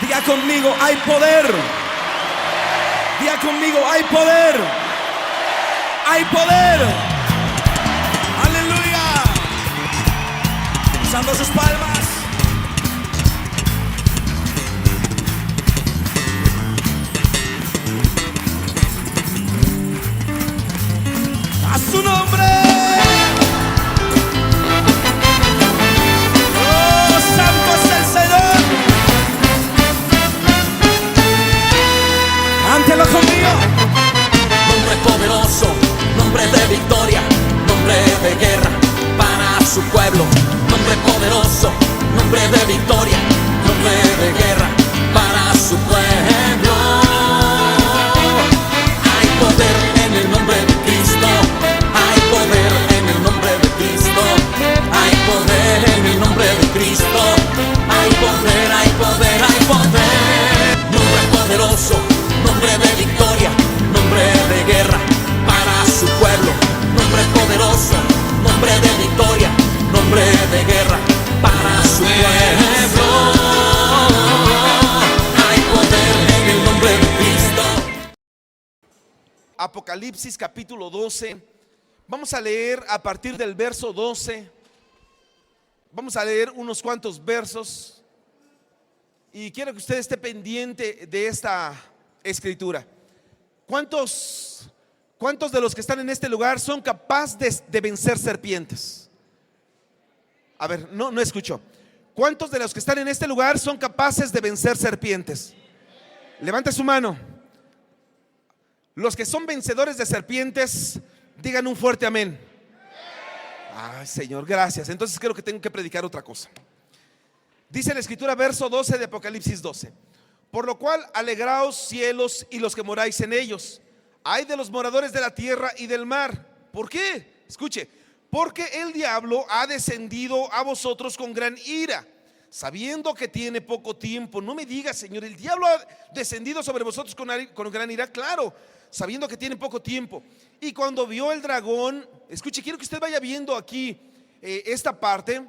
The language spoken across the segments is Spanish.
Diga conmigo, hay poder. Diga conmigo, hay poder. Hay poder. Aleluya. Usando sus palmas. A su nombre. Oh, santo es el Señor. Cántelo conmigo. Nombre poderoso, nombre de victoria, nombre de guerra para su pueblo. Nombre poderoso, nombre de victoria, nombre de guerra para su pueblo. Hay poder en el nombre de Cristo. Hay poder en el nombre de Cristo. Hay poder en el nombre de Cristo. Hay poder, hay poder, hay poder. Nombre poderoso, nombre de victoria, nombre de guerra para su pueblo. Nombre poderoso, nombre de victoria, nombre de guerra para su pueblo. Hay poder en el nombre de Cristo. Apocalipsis capítulo 12. Vamos a leer a partir del verso 12. Vamos a leer unos cuantos versos. Y quiero que usted esté pendiente de esta escritura. ¿Cuántos de los que están en este lugar son capaces de vencer serpientes? A ver, no escucho. ¿Cuántos de los que están en este lugar son capaces de vencer serpientes? Levante su mano. Los que son vencedores de serpientes, digan un fuerte amén. Ay, Señor, gracias. Entonces creo que tengo que predicar otra cosa. Dice la escritura, verso 12 de Apocalipsis 12. Por lo cual alegraos cielos y los que moráis en ellos. Ay de los moradores de la tierra y del mar. ¿Por qué? Escuche. Porque el diablo ha descendido a vosotros con gran ira, sabiendo que tiene poco tiempo. No me diga, Señor, el diablo ha descendido sobre vosotros con gran ira. Claro, sabiendo que tiene poco tiempo. Y cuando vio el dragón, escuche, quiero que usted vaya viendo aquí esta parte,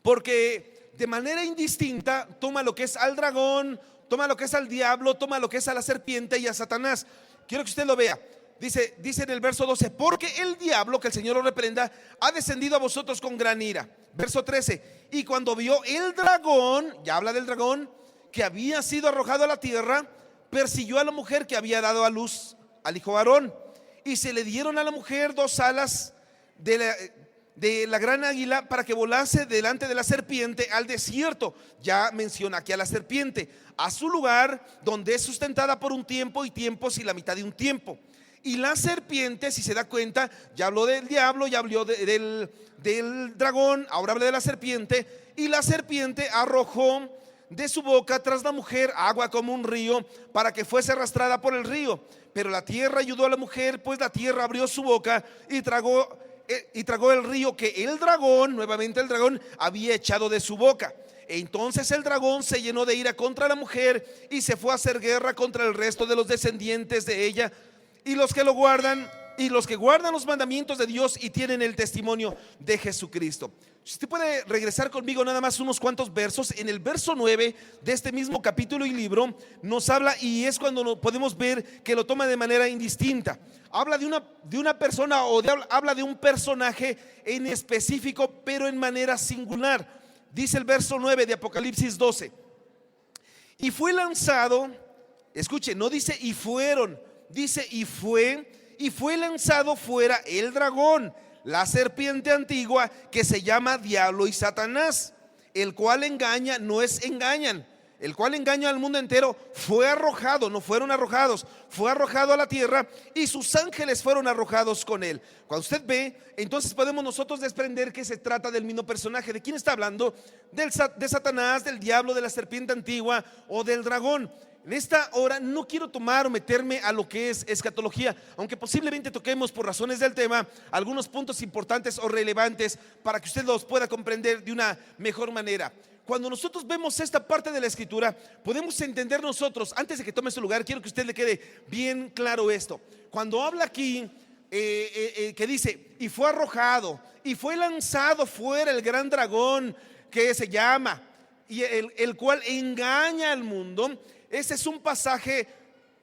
porque de manera indistinta toma lo que es al dragón, toma lo que es al diablo, toma lo que es a la serpiente y a Satanás. Quiero que usted lo vea. Dice en el verso 12, porque el diablo, que el Señor lo reprenda, ha descendido a vosotros con gran ira. Verso 13, y cuando vio el dragón, ya habla del dragón, que había sido arrojado a la tierra, persiguió a la mujer que había dado a luz al hijo varón. Y se le dieron a la mujer dos alas de la gran águila para que volase delante de la serpiente al desierto. Ya menciona aquí a la serpiente, a su lugar donde es sustentada por un tiempo y tiempos y la mitad de un tiempo. Y la serpiente, si se da cuenta, ya habló del diablo, ya habló del dragón, ahora habla de la serpiente. Y la serpiente arrojó de su boca tras la mujer agua como un río, para que fuese arrastrada por el río. Pero la tierra ayudó a la mujer, pues la tierra abrió su boca y tragó el río que el dragón, nuevamente el dragón, había echado de su boca. Entonces el dragón se llenó de ira contra la mujer y se fue a hacer guerra contra el resto de los descendientes de ella, y los que lo guardan, y los que guardan los mandamientos de Dios y tienen el testimonio de Jesucristo. Si usted puede regresar conmigo nada más unos cuantos versos, en el verso 9 de este mismo capítulo y libro nos habla, y es cuando podemos ver que lo toma de manera indistinta. Habla de una persona, habla de un personaje en específico, pero en manera singular. Dice el verso 9 de Apocalipsis 12, y fue lanzado, escuche, no dice y fueron, dice y fue lanzado fuera el dragón, la serpiente antigua, que se llama Diablo y Satanás, el cual engaña, el cual engaña al mundo entero. Fue arrojado, no fueron arrojados, fue arrojado a la tierra, y sus ángeles fueron arrojados con él. Cuando usted ve, entonces podemos nosotros desprender que se trata del mismo personaje. ¿De quién está hablando? De Satanás, del diablo, de la serpiente antigua o del dragón. En esta hora no quiero tomar o meterme a lo que es escatología, aunque posiblemente toquemos, por razones del tema, algunos puntos importantes o relevantes para que usted los pueda comprender de una mejor manera. Cuando nosotros vemos esta parte de la escritura, podemos entender nosotros, antes de que tome su lugar, quiero que a usted le quede bien claro esto. Cuando habla aquí que dice, y fue arrojado, y fue lanzado fuera el gran dragón que se llama, y el cual engaña al mundo. Ese es un pasaje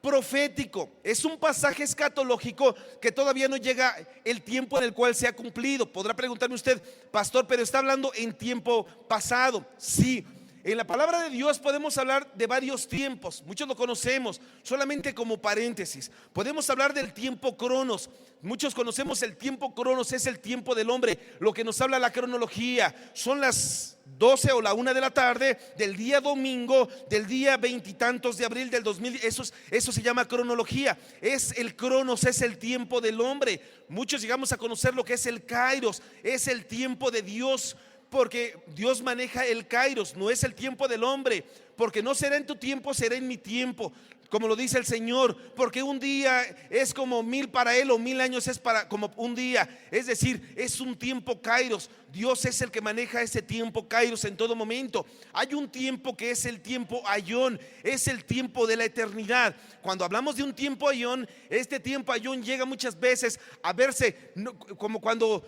profético, es un pasaje escatológico que todavía no llega el tiempo en el cual se ha cumplido. Podrá preguntarme usted, pastor, pero está hablando en tiempo pasado. Sí, en la palabra de Dios podemos hablar de varios tiempos, muchos lo conocemos, solamente como paréntesis. Podemos hablar del tiempo cronos. Muchos conocemos el tiempo cronos, es el tiempo del hombre, lo que nos habla la cronología. Son las 12 o la 1 de la tarde del día domingo, del día veintitantos de abril del 2000. Eso se llama cronología. Es el cronos, es el tiempo del hombre. Muchos llegamos a conocer lo que es el kairos, es el tiempo de Dios, porque Dios maneja el kairos, no es el tiempo del hombre. Porque no será en tu tiempo, será en mi tiempo, como lo dice el Señor. Porque un día es como 1000 para Él, o 1000 años es como un día. Es decir, es un tiempo kairos. Dios es el que maneja ese tiempo kairos en todo momento. Hay un tiempo que es el tiempo aión, es el tiempo de la eternidad. Cuando hablamos de un tiempo aión, este tiempo aión llega muchas veces a verse como cuando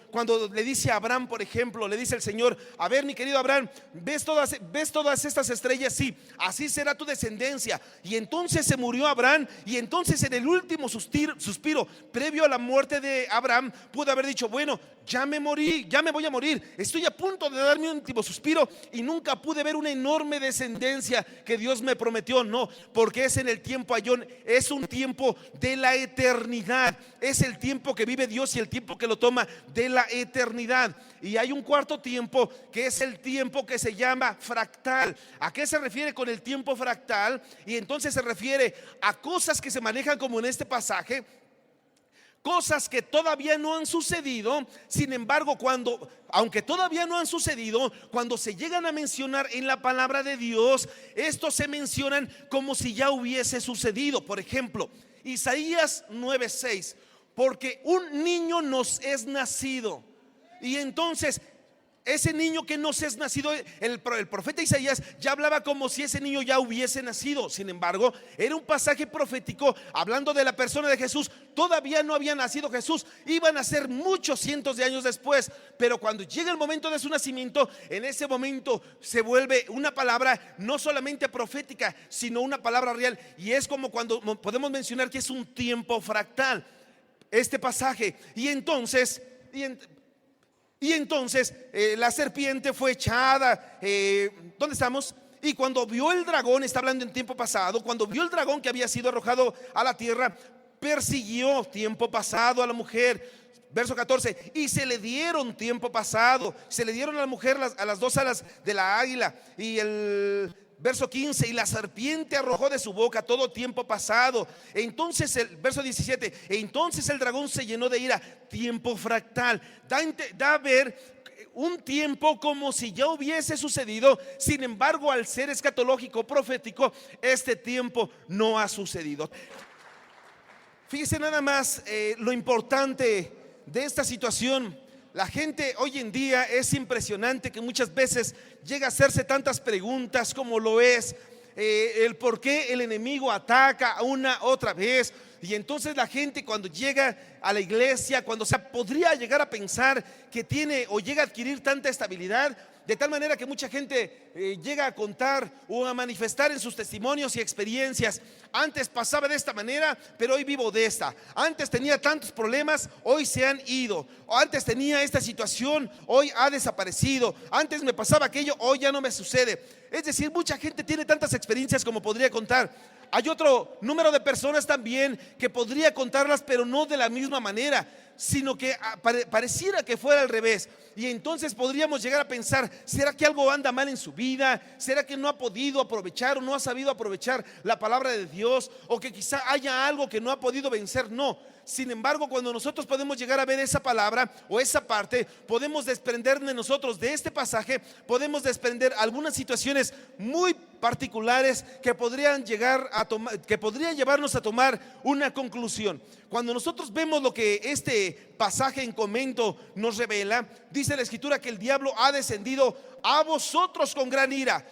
le dice a Abraham, por ejemplo, le dice el Señor: a ver, mi querido Abraham, ¿ves todas estas estrellas? Sí, así será tu descendencia. Y entonces se murió Abraham, y entonces en el último suspiro previo a la muerte de Abraham, pudo haber dicho: bueno, ya me morí, ya me voy a morir, estoy a punto de dar mi último suspiro y nunca pude ver una enorme descendencia que Dios me prometió. No, porque es en el tiempo aión, es un tiempo de la eternidad, es el tiempo que vive Dios y el tiempo que lo toma de la eternidad. Y hay un cuarto tiempo que es el tiempo que se llama fractal. ¿A qué se refiere con el tiempo fractal? Y entonces se refiere a cosas que se manejan como en este pasaje, cosas que todavía no han sucedido. Sin embargo, aunque todavía no han sucedido, cuando se llegan a mencionar en la palabra de Dios, estos se mencionan como si ya hubiese sucedido. Por ejemplo, Isaías 9:6: porque un niño nos es nacido. Y entonces ese niño que nos es nacido, el profeta Isaías ya hablaba como si ese niño ya hubiese nacido. Sin embargo, era un pasaje profético hablando de la persona de Jesús. Todavía no había nacido Jesús, iban a ser muchos cientos de años después. Pero cuando llega el momento de su nacimiento, en ese momento se vuelve una palabra no solamente profética, sino una palabra real. Y es como cuando podemos mencionar que es un tiempo fractal este pasaje. Y entonces la serpiente fue echada. ¿Dónde estamos? Y cuando vio el dragón, está hablando en tiempo pasado, cuando vio el dragón que había sido arrojado a la tierra, persiguió, tiempo pasado, a la mujer. Verso 14: y se le dieron, tiempo pasado, se le dieron a la mujer a las 2 alas de la águila. Y el verso 15: y la serpiente arrojó de su boca, todo tiempo pasado. Entonces el verso 17: entonces el dragón se llenó de ira, tiempo fractal. Da a ver un tiempo como si ya hubiese sucedido. Sin embargo, al ser escatológico, profético, este tiempo no ha sucedido. Fíjese nada más lo importante de esta situación. La gente hoy en día, es impresionante que muchas veces llega a hacerse tantas preguntas, como lo es el por qué el enemigo ataca otra vez. Y entonces la gente, cuando llega a la iglesia, podría llegar a pensar que tiene o llega a adquirir tanta estabilidad, de tal manera que mucha gente llega a contar o a manifestar en sus testimonios y experiencias: antes pasaba de esta manera, pero hoy vivo de esta. Antes tenía tantos problemas, hoy se han ido. O antes tenía esta situación, hoy ha desaparecido. Antes me pasaba aquello, hoy ya no me sucede. Es decir, mucha gente tiene tantas experiencias como podría contar. Hay otro número de personas también que podría contarlas, pero no de la misma manera, sino que pareciera que fuera al revés. Y entonces podríamos llegar a pensar: ¿será que algo anda mal en su vida? ¿Será que no ha podido aprovechar o no ha sabido aprovechar la palabra de Dios? ¿O que quizá haya algo que no ha podido vencer? No. Sin embargo, cuando nosotros podemos llegar a ver esa palabra o esa parte, podemos desprender de nosotros, de este pasaje, podemos desprender algunas situaciones muy particulares que podrían llevarnos a tomar una conclusión. Cuando nosotros vemos lo que este pasaje en comento nos revela, dice la escritura que el diablo ha descendido a vosotros con gran ira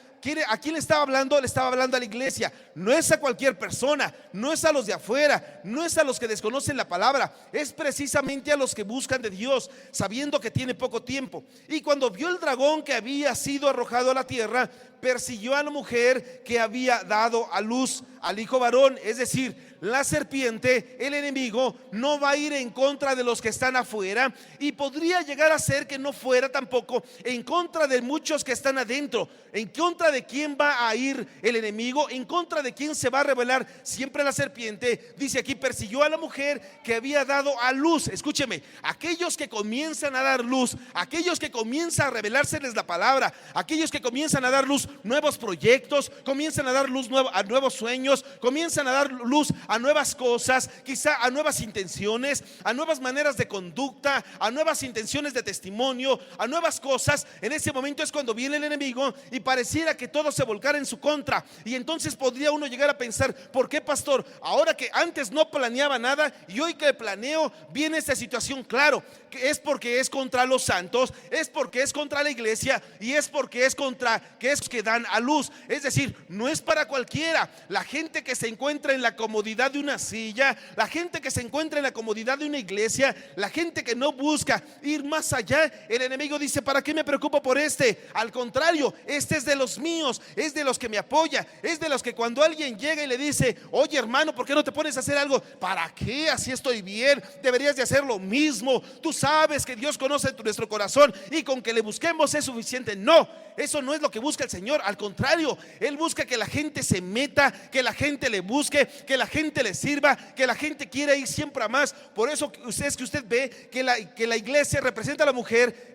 ¿a quién le estaba hablando? Le estaba hablando a la iglesia. No es a cualquier persona, no es a los de afuera, no es a los que desconocen la palabra, es precisamente a los que buscan de Dios, sabiendo que tiene poco tiempo. Y cuando vio el dragón que había sido arrojado a la tierra, persiguió a la mujer que había dado a luz al hijo varón. Es decir, la serpiente, el enemigo, no va a ir en contra de los que están afuera, y podría llegar a ser que no fuera tampoco en contra de muchos que están adentro. ¿En contra de quién va a ir el enemigo? ¿En contra de quién se va a rebelar siempre la serpiente? Dice aquí, persiguió a la mujer que había dado a luz. Escúcheme, aquellos que comienzan a dar luz, aquellos que comienzan a revelárseles la palabra, aquellos que comienzan a dar luz nuevos proyectos, comienzan a dar luz a nuevos sueños, comienzan a dar luz a nuevas cosas, quizá a nuevas intenciones, a nuevas maneras de conducta, a nuevas intenciones de testimonio, a nuevas cosas. En ese momento es cuando viene el enemigo y pareciera que todo se volcara en su contra. Y entonces podría uno llegar a pensar: ¿por qué, pastor? Ahora que antes no planeaba nada y hoy que planeo viene esta situación. Claro, que es porque es contra los santos, es porque es contra la iglesia, y es porque es contra que dan a luz. Es decir, no es para cualquiera. La gente que se encuentra en la comodidad de una silla, la gente que se encuentra en la comodidad de una iglesia, la gente que no busca ir más allá, el enemigo dice: ¿para qué me preocupo por este? Al contrario, este es de los míos, es de los que me apoya, es de los que cuando alguien llega y le dice: oye, hermano, ¿por qué no te pones a hacer algo? ¿Para qué? Así estoy bien, deberías de hacer lo mismo. Tú sabes que Dios conoce nuestro corazón y con que le busquemos es suficiente. No, eso no es lo que busca el Señor. Al contrario, Él busca que la gente se meta, que la gente le busque, que la gente le sirva, que la gente quiera ir siempre a más. Por eso es que usted ve que la iglesia representa a la mujer,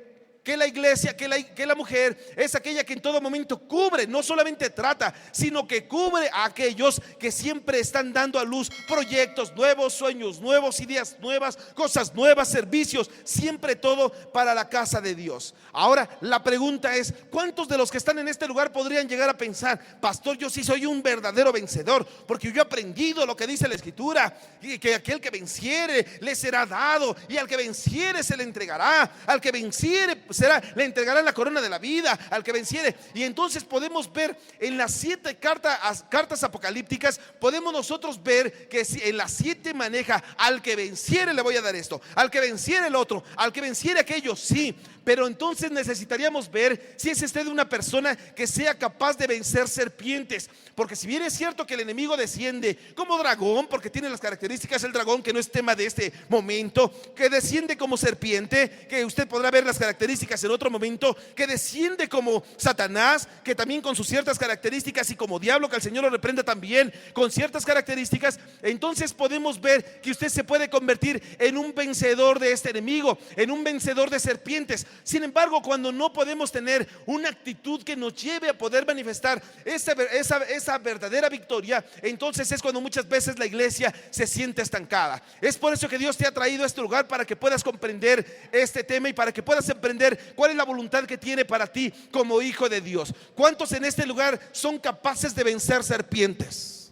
que la iglesia, que la mujer es aquella que en todo momento cubre, no solamente trata, sino que cubre a aquellos que siempre están dando a luz proyectos nuevos, sueños nuevos, ideas nuevas, cosas nuevas, servicios, siempre todo para la casa de Dios. Ahora la pregunta es: ¿cuántos de los que están en este lugar podrían llegar a pensar: pastor, yo sí soy un verdadero vencedor, porque yo he aprendido lo que dice la escritura, y que aquel que venciere le será dado, y al que venciere se le entregará, al que venciere le entregarán la corona de la vida, al que venciere? Y entonces podemos ver en las 7 cartas apocalípticas, podemos nosotros ver que en las 7 maneja: al que venciere le voy a dar esto, al que venciere el otro, al que venciere aquello. Sí, pero entonces necesitaríamos ver si es usted una persona que sea capaz de vencer serpientes, porque si bien es cierto que el enemigo desciende como dragón, porque tiene las características del dragón, que no es tema de este momento, que desciende como serpiente, que usted podrá ver las características en otro momento, que desciende como Satanás, que también con sus ciertas características, y como diablo, que el Señor lo reprenda también con ciertas características, entonces podemos ver que usted se puede convertir en un vencedor de este enemigo, en un vencedor de serpientes. Sin embargo, cuando no podemos tener una actitud que nos lleve a poder manifestar esa verdadera victoria, entonces es cuando muchas veces la iglesia se siente estancada. Es por eso que Dios te ha traído a este lugar, para que puedas comprender este tema y para que puedas emprender cuál es la voluntad que tiene para ti como hijo de Dios. ¿Cuántos en este lugar son capaces de vencer serpientes?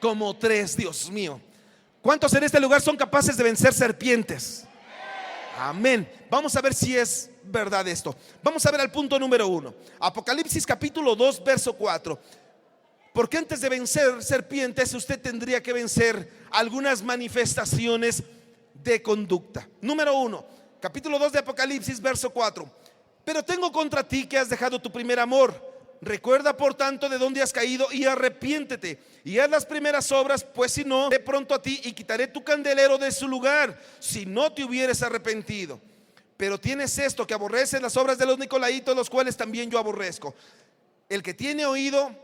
Como 3, Dios mío. ¿Cuántos en este lugar son capaces de vencer serpientes? Amén. Vamos a ver si es verdad esto. Vamos a ver al punto número 1. Apocalipsis capítulo 2, verso 4. Porque antes de vencer serpientes, usted tendría que vencer algunas manifestaciones de conducta. Número 1, capítulo 2 de Apocalipsis, verso 4. Pero tengo contra ti que has dejado tu primer amor. Recuerda por tanto de dónde has caído y arrepiéntete y haz las primeras obras, pues si no, de pronto a ti y quitaré tu candelero de su lugar, si no te hubieres arrepentido. Pero tienes esto, que aborreces las obras de los nicolaitos, los cuales también yo aborrezco. El que tiene oído,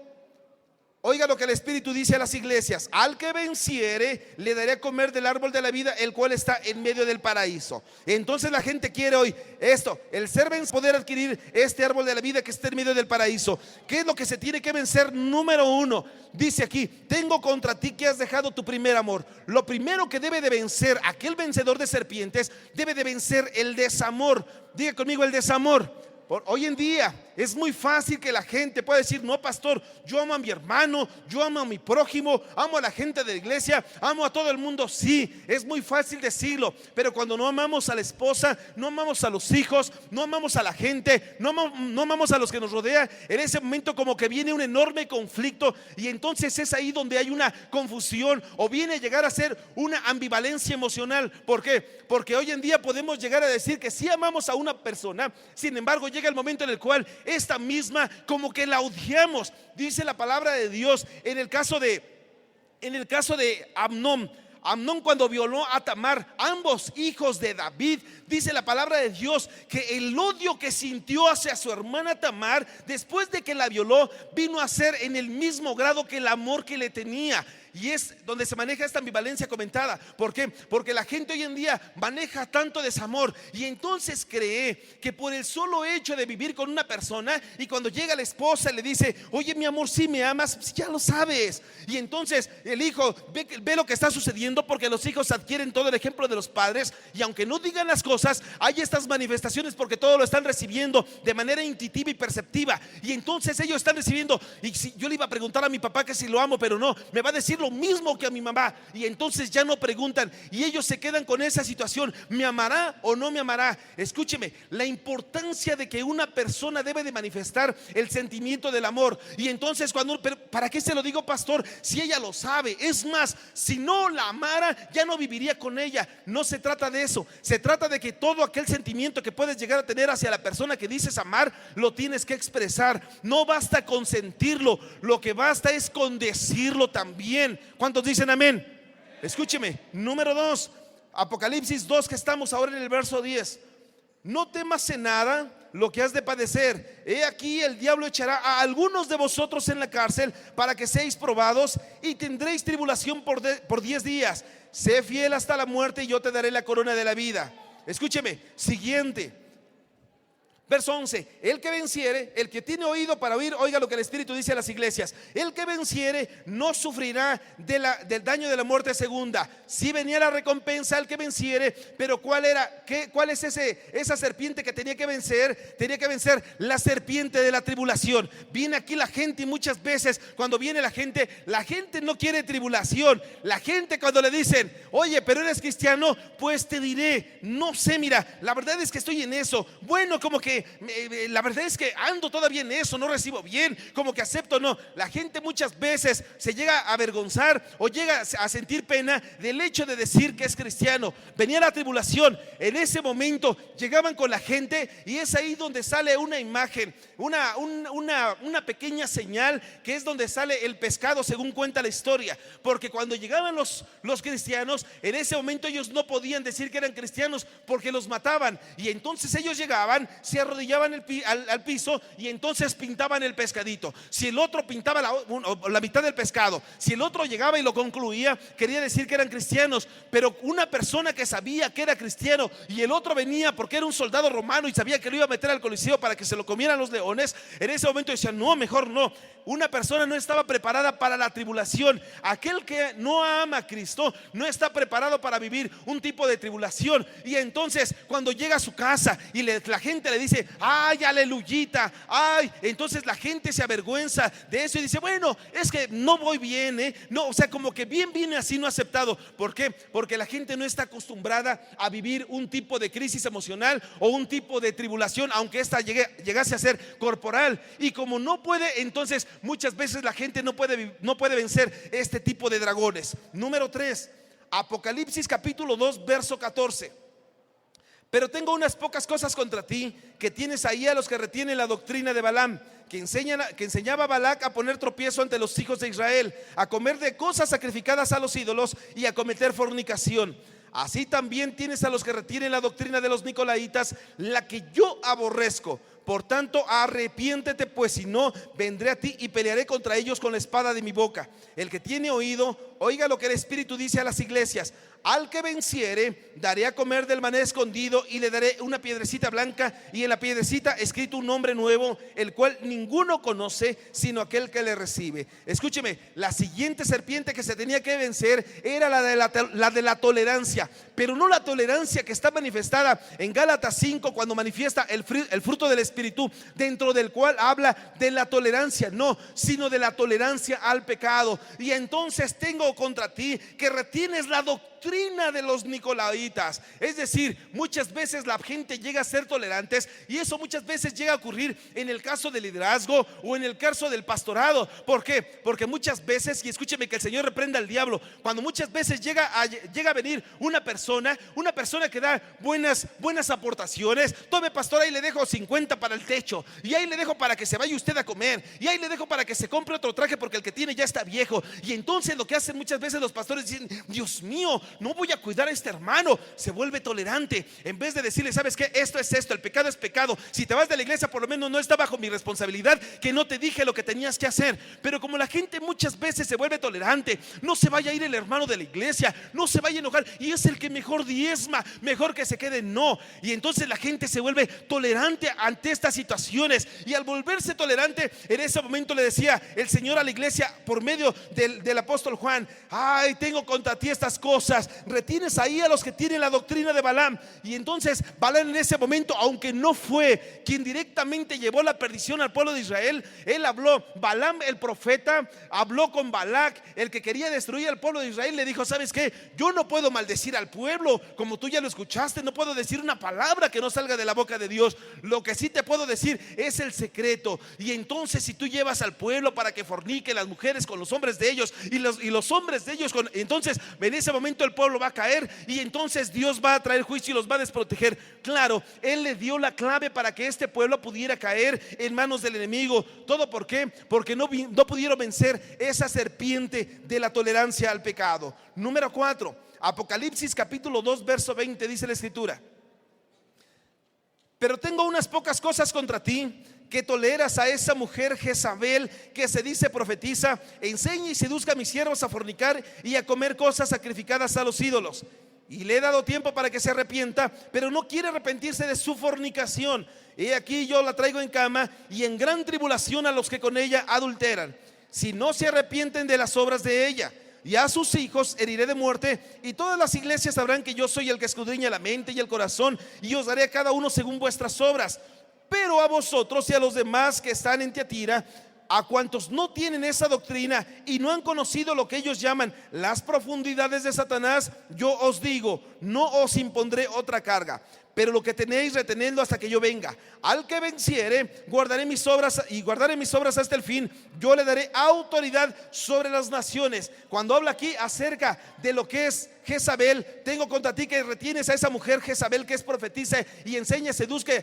oiga lo que el Espíritu dice a las iglesias: al que venciere le daré a comer del árbol de la vida, el cual está en medio del paraíso. Entonces la gente quiere hoy esto, el ser vencido, poder adquirir este árbol de la vida que está en medio del paraíso. ¿Qué es lo que se tiene que vencer? Número 1, dice aquí: tengo contra ti que has dejado tu primer amor. Lo primero que debe de vencer aquel vencedor de serpientes, debe de vencer el desamor. Diga conmigo: el desamor. Hoy en día es muy fácil que la gente pueda decir: no, pastor, yo amo a mi hermano, yo amo a mi prójimo, amo a la gente de la iglesia, amo a todo el mundo. Sí, es muy fácil decirlo, pero cuando no amamos a la esposa, no amamos a los hijos, no amamos a la gente, no amamos a los que nos rodean, en ese momento como que viene un enorme conflicto, y entonces es ahí donde hay una confusión, o viene a llegar a ser una ambivalencia emocional. ¿Por qué? Porque hoy en día podemos llegar a decir que sí amamos a una persona, sin embargo llega el momento en el cual esta misma como que la odiamos. Dice la palabra de Dios en el caso de Amnón, cuando violó a Tamar, ambos hijos de David, dice la palabra de Dios que el odio que sintió hacia su hermana Tamar después de que la violó vino a ser en el mismo grado que el amor que le tenía. Y es donde se maneja esta ambivalencia comentada. ¿Por qué? Porque la gente hoy en día maneja tanto desamor, y entonces cree que por el solo hecho de vivir con una persona, y cuando llega la esposa le dice: oye, mi amor, si me amas, pues ya lo sabes. Y entonces el hijo ve lo que está sucediendo, porque los hijos adquieren todo el ejemplo de los padres, y aunque no digan las cosas, hay estas manifestaciones porque todo lo están recibiendo de manera intuitiva y perceptiva. Y entonces ellos están recibiendo. Y si yo le iba a preguntar a mi papá que si lo amo, pero no, me va a decir lo mismo que a mi mamá, y entonces ya no preguntan, y ellos se quedan con esa situación: ¿me amará o no me amará? Escúcheme, la importancia de que una persona debe de manifestar el sentimiento del amor. Y entonces pero ¿para qué se lo digo, pastor? Si ella lo sabe. Es más, si no la amara, ya no viviría con ella. No se trata de eso, se trata de que todo aquel sentimiento que puedes llegar a tener hacia la persona que dices amar, lo tienes que expresar. No basta con sentirlo, lo que basta es con decirlo también. ¿Cuántos dicen amén? Escúcheme, número 2, Apocalipsis 2, que estamos ahora en el verso 10. No temas en nada lo que has de padecer. He aquí, el diablo echará a algunos de vosotros en la cárcel para que seáis probados, y tendréis tribulación por 10 días. Sé fiel hasta la muerte, y yo te daré la corona de la vida. Escúcheme, siguiente. Verso 11: el que venciere, el que tiene oído para oír, oiga lo que el Espíritu dice a las iglesias. El que venciere no sufrirá del daño de la muerte segunda. Si venía la recompensa al que venciere, pero ¿cuál es esa serpiente que tenía que vencer? Tenía que vencer la serpiente de la tribulación. Viene aquí la gente, y muchas veces cuando viene la gente no quiere tribulación. La gente, cuando le dicen: oye, pero eres cristiano, pues te diré: no sé, mira, la verdad es que estoy en eso. Bueno, como que la verdad es que ando todavía en eso, no recibo bien, como que acepto. No, la gente muchas veces se llega a avergonzar o llega a sentir pena del hecho de decir que es cristiano. Venía la tribulación, en ese momento llegaban con la gente, y es ahí donde sale una imagen, una pequeña señal, que es donde sale el pescado, según cuenta la historia. Porque cuando llegaban los cristianos, en ese momento ellos no podían decir que eran cristianos porque los mataban, y entonces ellos llegaban, se arrodillaban al piso, y entonces pintaban el pescadito. Si el otro pintaba la mitad del pescado, si el otro llegaba y lo concluía, quería decir que eran cristianos. Pero una persona que sabía que era cristiano, y el otro venía porque era un soldado romano y sabía que lo iba a meter al Coliseo para que se lo comieran los leones, en ese momento decía: no, mejor no. Una persona no estaba preparada para la tribulación. Aquel que no ama a Cristo no está preparado para vivir un tipo de tribulación. Y entonces cuando llega a su casa y la gente le dice: ay, aleluyita, ay, entonces la gente se avergüenza de eso y dice: bueno, es que no voy bien, no, o sea, como que bien viene así, no aceptado. ¿Por qué? Porque la gente no está acostumbrada a vivir un tipo de crisis emocional o un tipo de tribulación, aunque esta llegase a ser corporal. Y como no puede, entonces muchas veces la gente no puede vencer este tipo de dragones. Número 3, Apocalipsis capítulo 2, verso 14. Pero tengo unas pocas cosas contra ti, que tienes ahí a los que retienen la doctrina de Balaam, que enseñaba a Balac a poner tropiezo ante los hijos de Israel, a comer de cosas sacrificadas a los ídolos y a cometer fornicación. Así también tienes a los que retienen la doctrina de los nicolaitas, la que yo aborrezco. Por tanto, arrepiéntete, pues si no, vendré a ti y pelearé contra ellos con la espada de mi boca. El que tiene oído, oiga lo que el Espíritu dice a las iglesias. Al que venciere, daré a comer del maná escondido, y le daré una piedrecita blanca, y en la piedrecita escrito un nombre nuevo, el cual ninguno conoce sino aquel que le recibe. Escúcheme, la siguiente serpiente que se tenía que vencer era la de la tolerancia, pero no la tolerancia que está manifestada en Gálatas 5, cuando manifiesta el fruto del Espíritu, Espíritu, dentro del cual habla de la tolerancia, no, sino de la tolerancia al pecado. Y entonces tengo contra ti que retienes la doctrina de los nicolaitas. Es decir, muchas veces la gente llega a ser tolerantes, y eso muchas veces llega a ocurrir en el caso del liderazgo o en el caso del pastorado. ¿Por qué? Porque muchas veces, y escúcheme, que el Señor reprenda al diablo, cuando muchas veces llega a venir una persona que da buenas aportaciones. Tome, pastor, ahí le dejo 50 para el techo, y ahí le dejo para que se vaya usted a comer, y ahí le dejo para que se compre otro traje porque el que tiene ya está viejo. Y entonces lo que hacen muchas veces los pastores dicen: Dios mío, no voy a cuidar a este hermano. Se vuelve tolerante. En vez de decirle: ¿sabes qué? Esto es esto, el pecado es pecado. Si te vas de la iglesia, por lo menos no está bajo mi responsabilidad, que no te dije lo que tenías que hacer. Pero como la gente muchas veces se vuelve tolerante, no se vaya a ir el hermano de la iglesia, no se vaya a enojar, y es el que mejor diezma, mejor que se quede. No. Y entonces la gente se vuelve tolerante ante estas situaciones, y al volverse tolerante, en ese momento le decía el Señor a la iglesia por medio del apóstol Juan: ay, tengo contra ti estas cosas, retienes ahí a los que tienen la doctrina de Balaam. Y entonces Balaam, en ese momento, aunque no fue quien directamente llevó la perdición al pueblo de Israel, él habló. Balaam, el profeta, habló con Balac, el que quería destruir al pueblo de Israel. Le dijo: ¿sabes qué? Yo no puedo maldecir al pueblo, como tú ya lo escuchaste. No puedo decir una palabra que no salga de la boca de Dios. Lo que sí te puedo decir es el secreto. Y entonces, si tú llevas al pueblo para que fornique las mujeres con los hombres de ellos, y los hombres de ellos con, entonces en ese momento el pueblo va a caer, y entonces Dios va a traer juicio y los va a desproteger. Claro, Él le dio la clave para que este pueblo pudiera caer en manos del enemigo. ¿Todo por qué? Porque no pudieron vencer esa serpiente de la tolerancia al pecado. Número 4, Apocalipsis capítulo 2 verso 20, dice la escritura: pero tengo unas pocas cosas contra ti, que toleras a esa mujer Jezabel, que se dice profetiza, enseña y seduzca a mis siervos a fornicar y a comer cosas sacrificadas a los ídolos. Y le he dado tiempo para que se arrepienta, pero no quiere arrepentirse de su fornicación. He aquí, yo la traigo en cama y en gran tribulación a los que con ella adulteran, si no se arrepienten de las obras de ella. Y a sus hijos heriré de muerte, y todas las iglesias sabrán que yo soy el que escudriña la mente y el corazón, y os daré a cada uno según vuestras obras. Pero a vosotros y a los demás que están en Tiatira, a cuantos no tienen esa doctrina y no han conocido lo que ellos llaman las profundidades de Satanás, yo os digo: no os impondré otra carga, pero lo que tenéis, retenedlo hasta que yo venga. Al que venciere, guardaré mis obras hasta el fin. Yo le daré autoridad sobre las naciones. Cuando habla aquí acerca de lo que es Jezabel: tengo contra ti que retienes a esa mujer Jezabel, que es profetiza y enseña, seduzca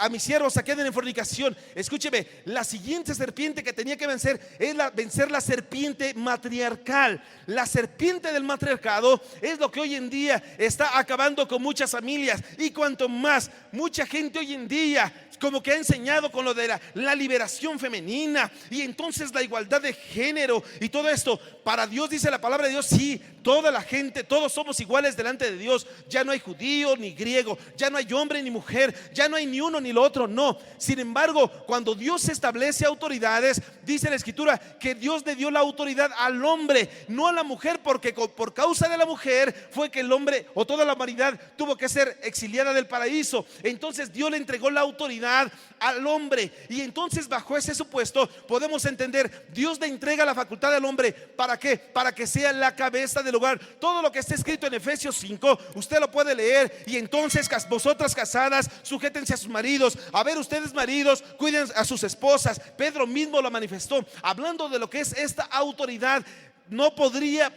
a mis siervos a que anden en fornicación. Escúcheme, la siguiente serpiente que tenía que vencer es vencer la serpiente matriarcal. La serpiente del matriarcado es lo que hoy en día está acabando con muchas familias. Y cuanto más mucha gente hoy en día como que ha enseñado con lo de la liberación femenina, y entonces la igualdad de género y todo esto. Para Dios, dice la palabra de Dios, sí, toda la gente, todos somos iguales delante de Dios. Ya no hay judío ni griego, ya no hay hombre ni mujer, ya no hay ni uno ni lo otro, no. Sin embargo, cuando Dios establece autoridades, dice la escritura que Dios le dio la autoridad al hombre, no a la mujer, porque por causa de la mujer fue que el hombre o toda la humanidad tuvo que ser exiliada del paraíso. Entonces Dios le entregó la autoridad al hombre, y entonces bajo ese supuesto podemos entender: Dios le entrega la facultad al hombre. ¿Para qué? Para que sea la cabeza del hogar. Todo lo que está escrito en Efesios 5 usted lo puede leer. Y entonces, vosotras casadas, sujétense a sus maridos. A ver, ustedes maridos, cuiden a sus esposas. Pedro mismo lo manifestó, hablando de lo que es esta autoridad. No podría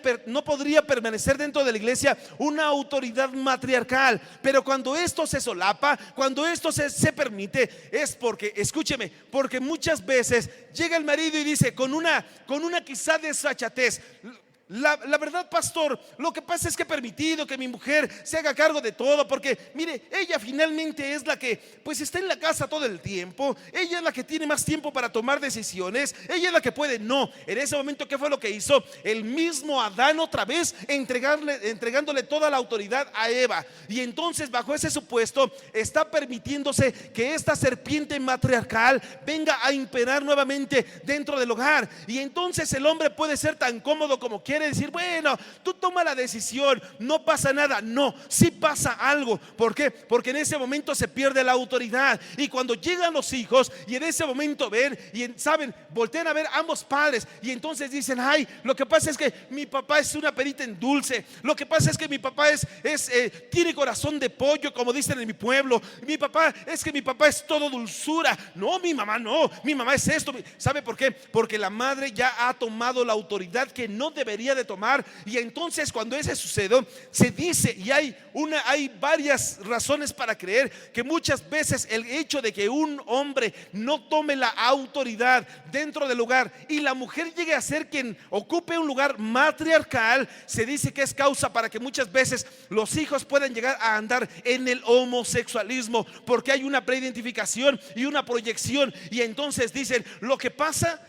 permanecer dentro de la iglesia una autoridad matriarcal. Pero cuando esto se solapa, cuando esto se permite, es porque, escúcheme, porque muchas veces llega el marido y dice con una quizá desfachatez: la verdad, pastor, lo que pasa es que he permitido que mi mujer se haga cargo de todo, porque mire, ella finalmente es la que pues está en la casa todo el tiempo. Ella es la que tiene más tiempo para tomar decisiones. Ella es la que puede. No, en ese momento, ¿qué fue lo que hizo? El mismo Adán, otra vez entregándole toda la autoridad a Eva. Y entonces, bajo ese supuesto, está permitiéndose que esta serpiente matriarcal venga a imperar nuevamente dentro del hogar. Y entonces el hombre puede ser tan cómodo como quiera, flojera y decir, bueno, tú toma la decisión, no pasa nada. No, sí pasa algo. ¿Por qué? Porque en ese momento se pierde la autoridad. Y cuando llegan los hijos y en ese momento ven y saben, voltean a ver ambos padres y entonces dicen, ay, lo que pasa es que mi papá es una perita en dulce, lo que pasa es que mi papá tiene corazón de pollo, como dicen en mi pueblo. Mi papá es todo dulzura. No, mi mamá no, mi mamá es esto. ¿Sabe por qué? Porque la madre ya ha tomado la autoridad que no debería de tomar. Y entonces cuando eso sucedió, se dice, y hay varias razones para creer que muchas veces el hecho de que un hombre no tome la autoridad dentro del hogar y la mujer llegue a ser quien ocupe un lugar matriarcal, se dice que es causa para que muchas veces los hijos puedan llegar a andar en el homosexualismo, porque hay una preidentificación y una proyección. Y entonces dicen, lo que pasa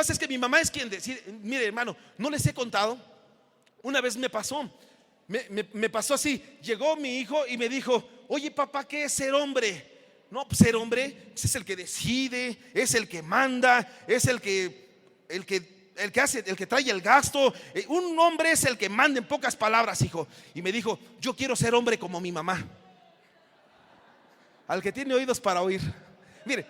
es que mi mamá es quien decide. Mire, hermano, no les he contado. Una vez me pasó así. Llegó mi hijo y me dijo, oye papá, ¿qué es ser hombre? No, pues ser hombre es el que decide, es el que manda, es el que hace, el que trae el gasto. Un hombre es el que manda, en pocas palabras, hijo. Y me dijo, yo quiero ser hombre como mi mamá. Al que tiene oídos para oír. Mire,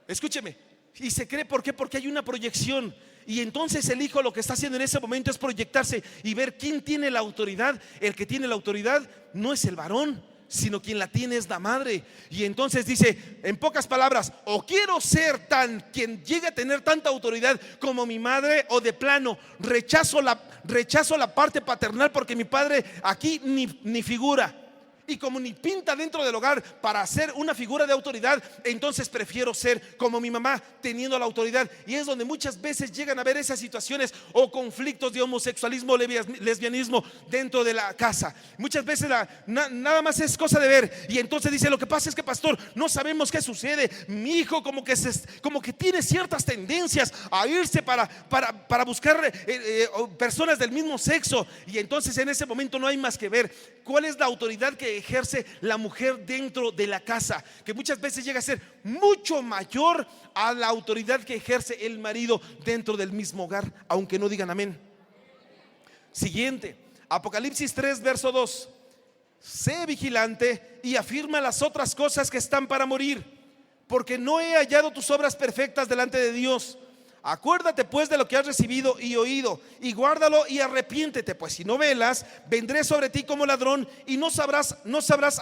escúcheme. Y se cree, ¿por qué? Porque hay una proyección. Y entonces el hijo lo que está haciendo en ese momento es proyectarse y ver quién tiene la autoridad. El que tiene la autoridad no es el varón, sino quien la tiene es la madre. Y entonces dice, en pocas palabras, o quiero ser quien llegue a tener tanta autoridad como mi madre, o de plano rechazo la parte paternal, porque mi padre aquí ni figura. Y como ni pinta dentro del hogar para ser una figura de autoridad, entonces prefiero ser como mi mamá, teniendo la autoridad. Y es donde muchas veces llegan a ver esas situaciones o conflictos de homosexualismo o lesbianismo dentro de la casa. Muchas veces nada más es cosa de ver. Y entonces dice, lo que pasa es que, pastor, no sabemos qué sucede. Mi hijo como que tiene ciertas tendencias a irse para buscar personas del mismo sexo. Y entonces en ese momento no hay más que ver cuál es la autoridad que ejerce la mujer dentro de la casa, que muchas veces llega a ser mucho mayor a la autoridad que ejerce el marido dentro del mismo hogar, aunque no digan amén. Siguiente, Apocalipsis 3 verso 2. Sé vigilante y afirma las otras cosas que están para morir, porque no he hallado tus obras perfectas delante de Dios. Acuérdate pues de lo que has recibido y oído, y guárdalo y arrepiéntete, pues si no velas, vendré sobre ti como ladrón, y no sabrás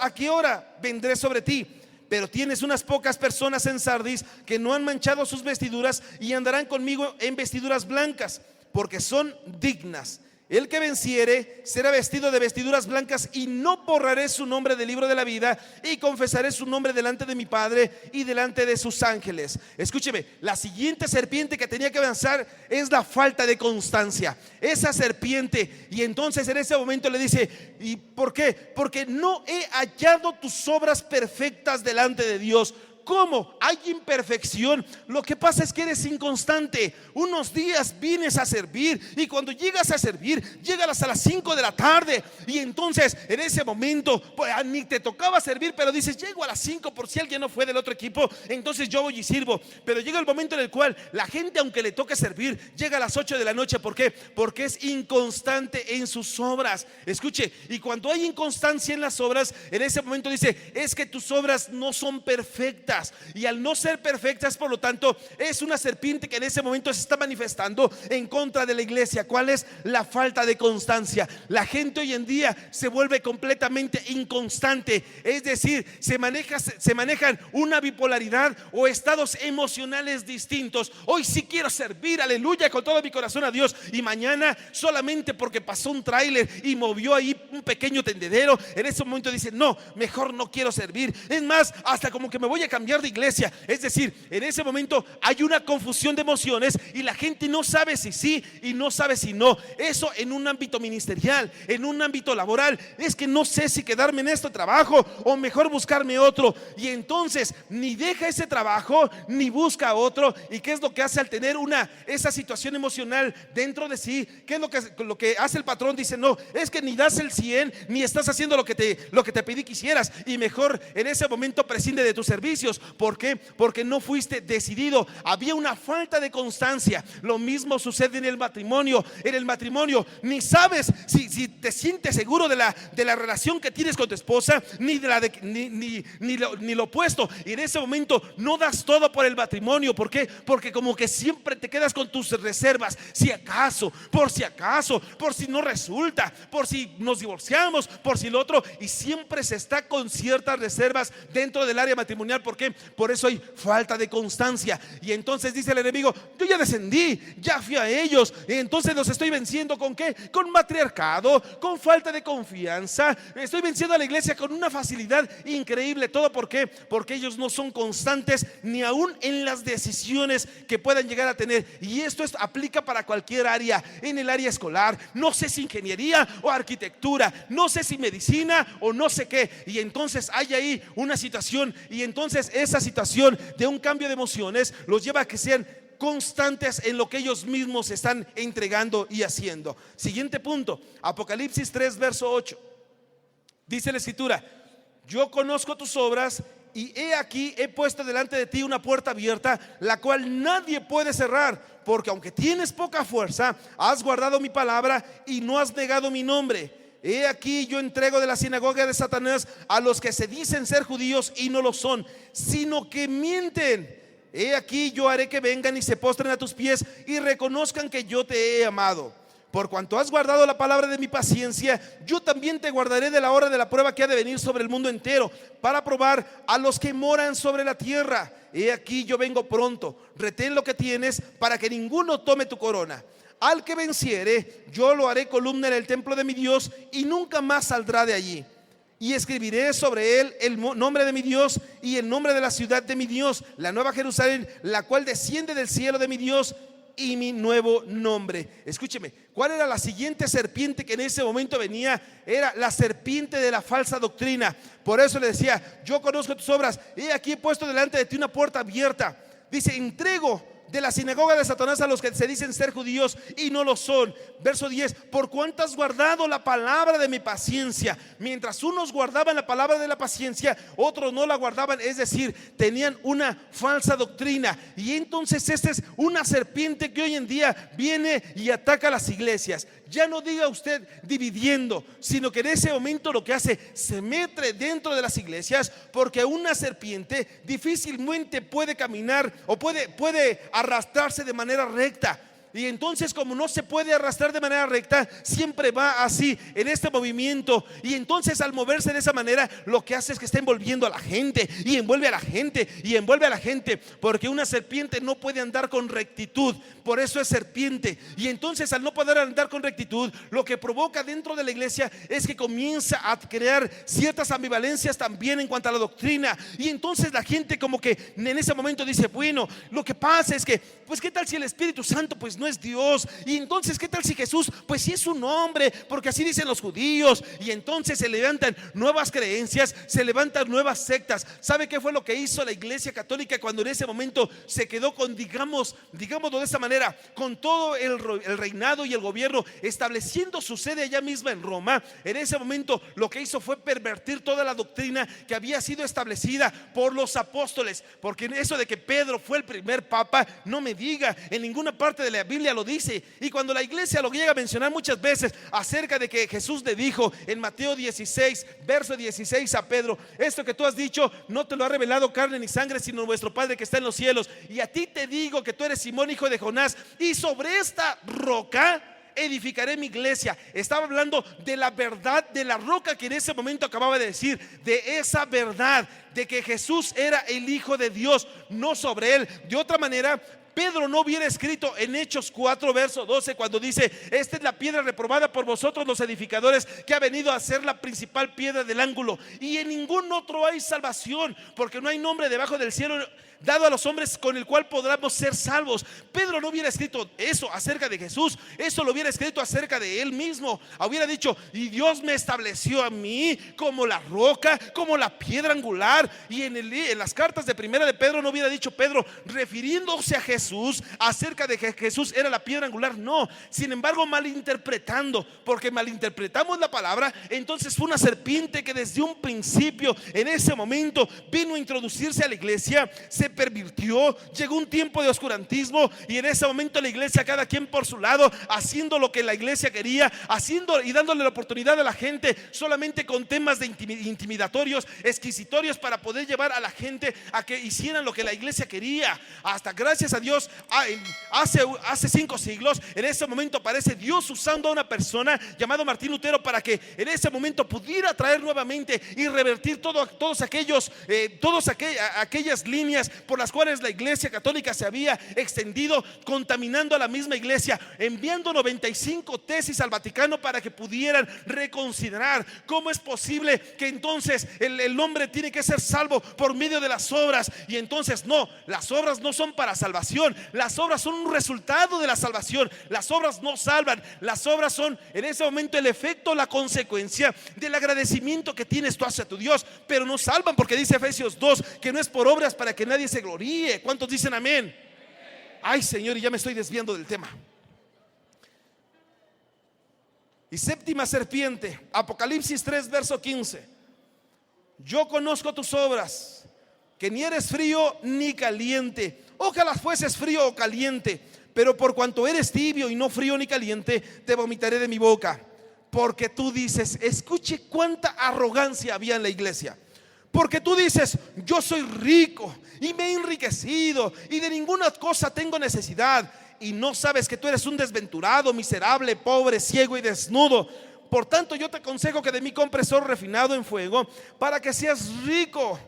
a qué hora vendré sobre ti. Pero tienes unas pocas personas en Sardis que no han manchado sus vestiduras y andarán conmigo en vestiduras blancas, porque son dignas. El que venciere será vestido de vestiduras blancas, y no borraré su nombre del libro de la vida, y confesaré su nombre delante de mi Padre y delante de sus ángeles. Escúcheme, la siguiente serpiente que tenía que avanzar es la falta de constancia. Esa serpiente, y entonces en ese momento le dice, ¿y por qué? Porque no he hallado tus obras perfectas delante de Dios. ¿Cómo? Hay imperfección. Lo que pasa es que eres inconstante. Unos días vienes a servir, y cuando llegas a servir, llegas hasta las 5 de la tarde. Y entonces en ese momento pues, ni te tocaba servir, pero dices, llego a las 5 por si alguien no fue del otro equipo, entonces yo voy y sirvo. Pero llega el momento en el cual la gente, aunque le toque servir, llega a las 8 de la noche. ¿Por qué? Porque es inconstante en sus obras. Escuche, y cuando hay inconstancia en las obras, en ese momento dice, es que tus obras no son perfectas. Y al no ser perfectas, por lo tanto, es una serpiente que en ese momento se está manifestando en contra de la iglesia. ¿Cuál es? La falta de constancia. La gente hoy en día se vuelve completamente inconstante, es decir, se manejan una bipolaridad o estados emocionales distintos. Hoy sí quiero servir, aleluya, con todo mi corazón a Dios, y mañana solamente porque pasó un tráiler y movió ahí un pequeño tendedero, en ese momento dice, no, mejor no quiero servir. Es más, hasta como que me voy a cambiar de iglesia. Es decir, en ese momento hay una confusión de emociones y la gente no sabe si sí y no sabe si no. Eso en un ámbito ministerial, en un ámbito laboral, es que no sé si quedarme en este trabajo o mejor buscarme otro. Y entonces ni deja ese trabajo ni busca otro. ¿Y qué es lo que hace al tener esa situación emocional dentro de sí? ¿Qué es lo que hace el patrón? Dice, no, es que ni das el 100 ni estás haciendo lo que te pedí que hicieras, y mejor en ese momento prescinde de tus servicios. ellos. ¿Por qué? Porque no fuiste decidido. Había una falta de constancia. Lo mismo sucede en el matrimonio. En el matrimonio ni sabes si te sientes seguro de la relación que tienes con tu esposa, ni lo opuesto. Y en ese momento no das todo por el matrimonio. ¿Por qué? Porque como que siempre te quedas con tus reservas. Si acaso, por si no resulta, por si nos divorciamos, por si lo otro. Y siempre se está con ciertas reservas dentro del área matrimonial. ¿Por qué? Por eso hay falta de constancia. Y entonces dice el enemigo: yo ya descendí, ya fui a ellos, y entonces los estoy venciendo. ¿Con qué? Con matriarcado, con falta de confianza. Estoy venciendo a la iglesia con una facilidad increíble. ¿Todo por qué? Porque ellos no son constantes ni aún en las decisiones que puedan llegar a tener. Y esto aplica para cualquier área. En el área escolar, no sé si ingeniería o arquitectura, no sé si medicina o no sé qué. Y entonces hay ahí una situación, y entonces esa situación de un cambio de emociones los lleva a que sean constantes en lo que ellos mismos están entregando y haciendo. Siguiente punto, Apocalipsis 3 verso 8. Dice la escritura: yo conozco tus obras, y he aquí he puesto delante de ti una puerta abierta, la cual nadie puede cerrar, porque aunque tienes poca fuerza, has guardado mi palabra y no has negado mi nombre. He aquí yo entrego de la sinagoga de Satanás a los que se dicen ser judíos y no lo son, sino que mienten. He aquí yo haré que vengan y se postren a tus pies y reconozcan que yo te he amado. Por cuanto has guardado la palabra de mi paciencia, yo también te guardaré de la hora de la prueba que ha de venir sobre el mundo entero, para probar a los que moran sobre la tierra. He aquí yo vengo pronto. Retén lo que tienes, para que ninguno tome tu corona. Al que venciere, yo lo haré columna en el templo de mi Dios, y nunca más saldrá de allí. Y escribiré sobre él el nombre de mi Dios y el nombre de la ciudad de mi Dios, la nueva Jerusalén, la cual desciende del cielo de mi Dios, y mi nuevo nombre. Escúcheme, ¿cuál era la siguiente serpiente que en ese momento venía? Era la serpiente de la falsa doctrina. Por eso le decía: yo conozco tus obras, he aquí he puesto delante de ti una puerta abierta. Dice: entrego de la sinagoga de Satanás a los que se dicen ser judíos y no lo son. Verso 10: por cuanto has guardado la palabra de mi paciencia. Mientras unos guardaban la palabra de la paciencia, otros no la guardaban, es decir, tenían una falsa doctrina. Y entonces esta es una serpiente que hoy en día viene y ataca a las iglesias. Ya no diga usted dividiendo, sino que en ese momento lo que hace, se mete dentro de las iglesias, porque una serpiente difícilmente puede caminar o puede arrastrarse de manera recta. Y entonces, como no se puede arrastrar de manera recta, siempre va así, en este movimiento. Y entonces, al moverse de esa manera, lo que hace es que está envolviendo a la gente, y envuelve a la gente, y envuelve a la gente. Porque una serpiente no puede andar con rectitud, por eso es serpiente. Y entonces, al no poder andar con rectitud, lo que provoca dentro de la iglesia es que comienza a crear ciertas ambivalencias también en cuanto a la doctrina. Y entonces la gente como que en ese momento dice: bueno, lo que pasa es que, pues qué tal si el Espíritu Santo pues no es Dios, y entonces qué tal si Jesús pues sí es un hombre, porque así dicen los judíos. Y entonces se levantan nuevas creencias, se levantan nuevas sectas. ¿Sabe qué fue lo que hizo la iglesia católica cuando en ese momento se quedó con, digámoslo de esa manera, con todo el reinado y el gobierno, estableciendo su sede allá misma en Roma? En ese momento lo que hizo fue pervertir toda la doctrina que había sido establecida por los apóstoles. Porque eso de que Pedro fue el primer papa, no me diga, en ninguna parte de la Biblia lo dice. Y cuando la iglesia lo llega a mencionar muchas veces acerca de que Jesús le dijo en Mateo 16 verso 16 a Pedro: esto que tú has dicho no te lo ha revelado carne ni sangre, sino nuestro Padre que está en los cielos. Y a ti te digo que tú eres Simón, hijo de Jonás, y sobre esta roca edificaré mi iglesia. Estaba hablando de la verdad, de la roca que en ese momento acababa de decir, de esa verdad de que Jesús era el Hijo de Dios, no sobre él. De otra manera, Pedro no hubiera escrito en Hechos 4 verso 12 cuando dice: esta es la piedra reprobada por vosotros los edificadores, que ha venido a ser la principal piedra del ángulo, y en ningún otro hay salvación, porque no hay nombre debajo del cielo dado a los hombres con el cual podamos ser salvos. Pedro no hubiera escrito eso acerca de Jesús, eso lo hubiera escrito acerca de él mismo. Hubiera dicho: y Dios me estableció a mí como la roca, como la piedra angular. Y en las cartas de primera de Pedro no hubiera dicho Pedro refiriéndose a Jesús acerca de que Jesús era la piedra angular. No, sin embargo, malinterpretando, porque malinterpretamos la palabra. Entonces fue una serpiente que desde un principio, en ese momento, vino a introducirse a la iglesia, se pervirtió, llegó un tiempo de oscurantismo, y en ese momento la iglesia, cada quien por su lado, haciendo lo que la iglesia quería, haciendo y dándole la oportunidad a la gente solamente con temas de intimidatorios, exquisitorios, para poder llevar a la gente a que hicieran lo que la iglesia quería. Hasta, gracias a Dios, hace 5 siglos, en ese momento aparece Dios usando a una persona llamado Martín Lutero para que en ese momento pudiera traer nuevamente y revertir todas aquellas líneas por las cuales la iglesia católica se había extendido, contaminando a la misma iglesia, enviando 95 tesis al Vaticano para que pudieran reconsiderar cómo es posible que entonces el hombre tiene que ser salvo por medio de las obras. Y entonces no, las obras no son para salvación, las obras son un resultado de la salvación. Las obras no salvan, las obras son en ese momento el efecto, la consecuencia del agradecimiento que tienes tú hacia tu Dios, pero no salvan, porque dice Efesios 2 que no es por obras para que nadie se gloríe. ¿Cuántos dicen amén? Ay, Señor, y ya me estoy desviando del tema. Y séptima serpiente, Apocalipsis 3 verso 15: yo conozco tus obras, que ni eres frío ni caliente. Ojalá fueses frío o caliente, pero por cuanto eres tibio y no frío ni caliente, te vomitaré de mi boca. Porque tú dices, escuche cuánta arrogancia había en la iglesia. Porque tú dices: yo soy rico y me he enriquecido y de ninguna cosa tengo necesidad, y no sabes que tú eres un desventurado, miserable, pobre, ciego y desnudo. Por tanto, yo te aconsejo que de mí compres oro refinado en fuego, para que seas rico,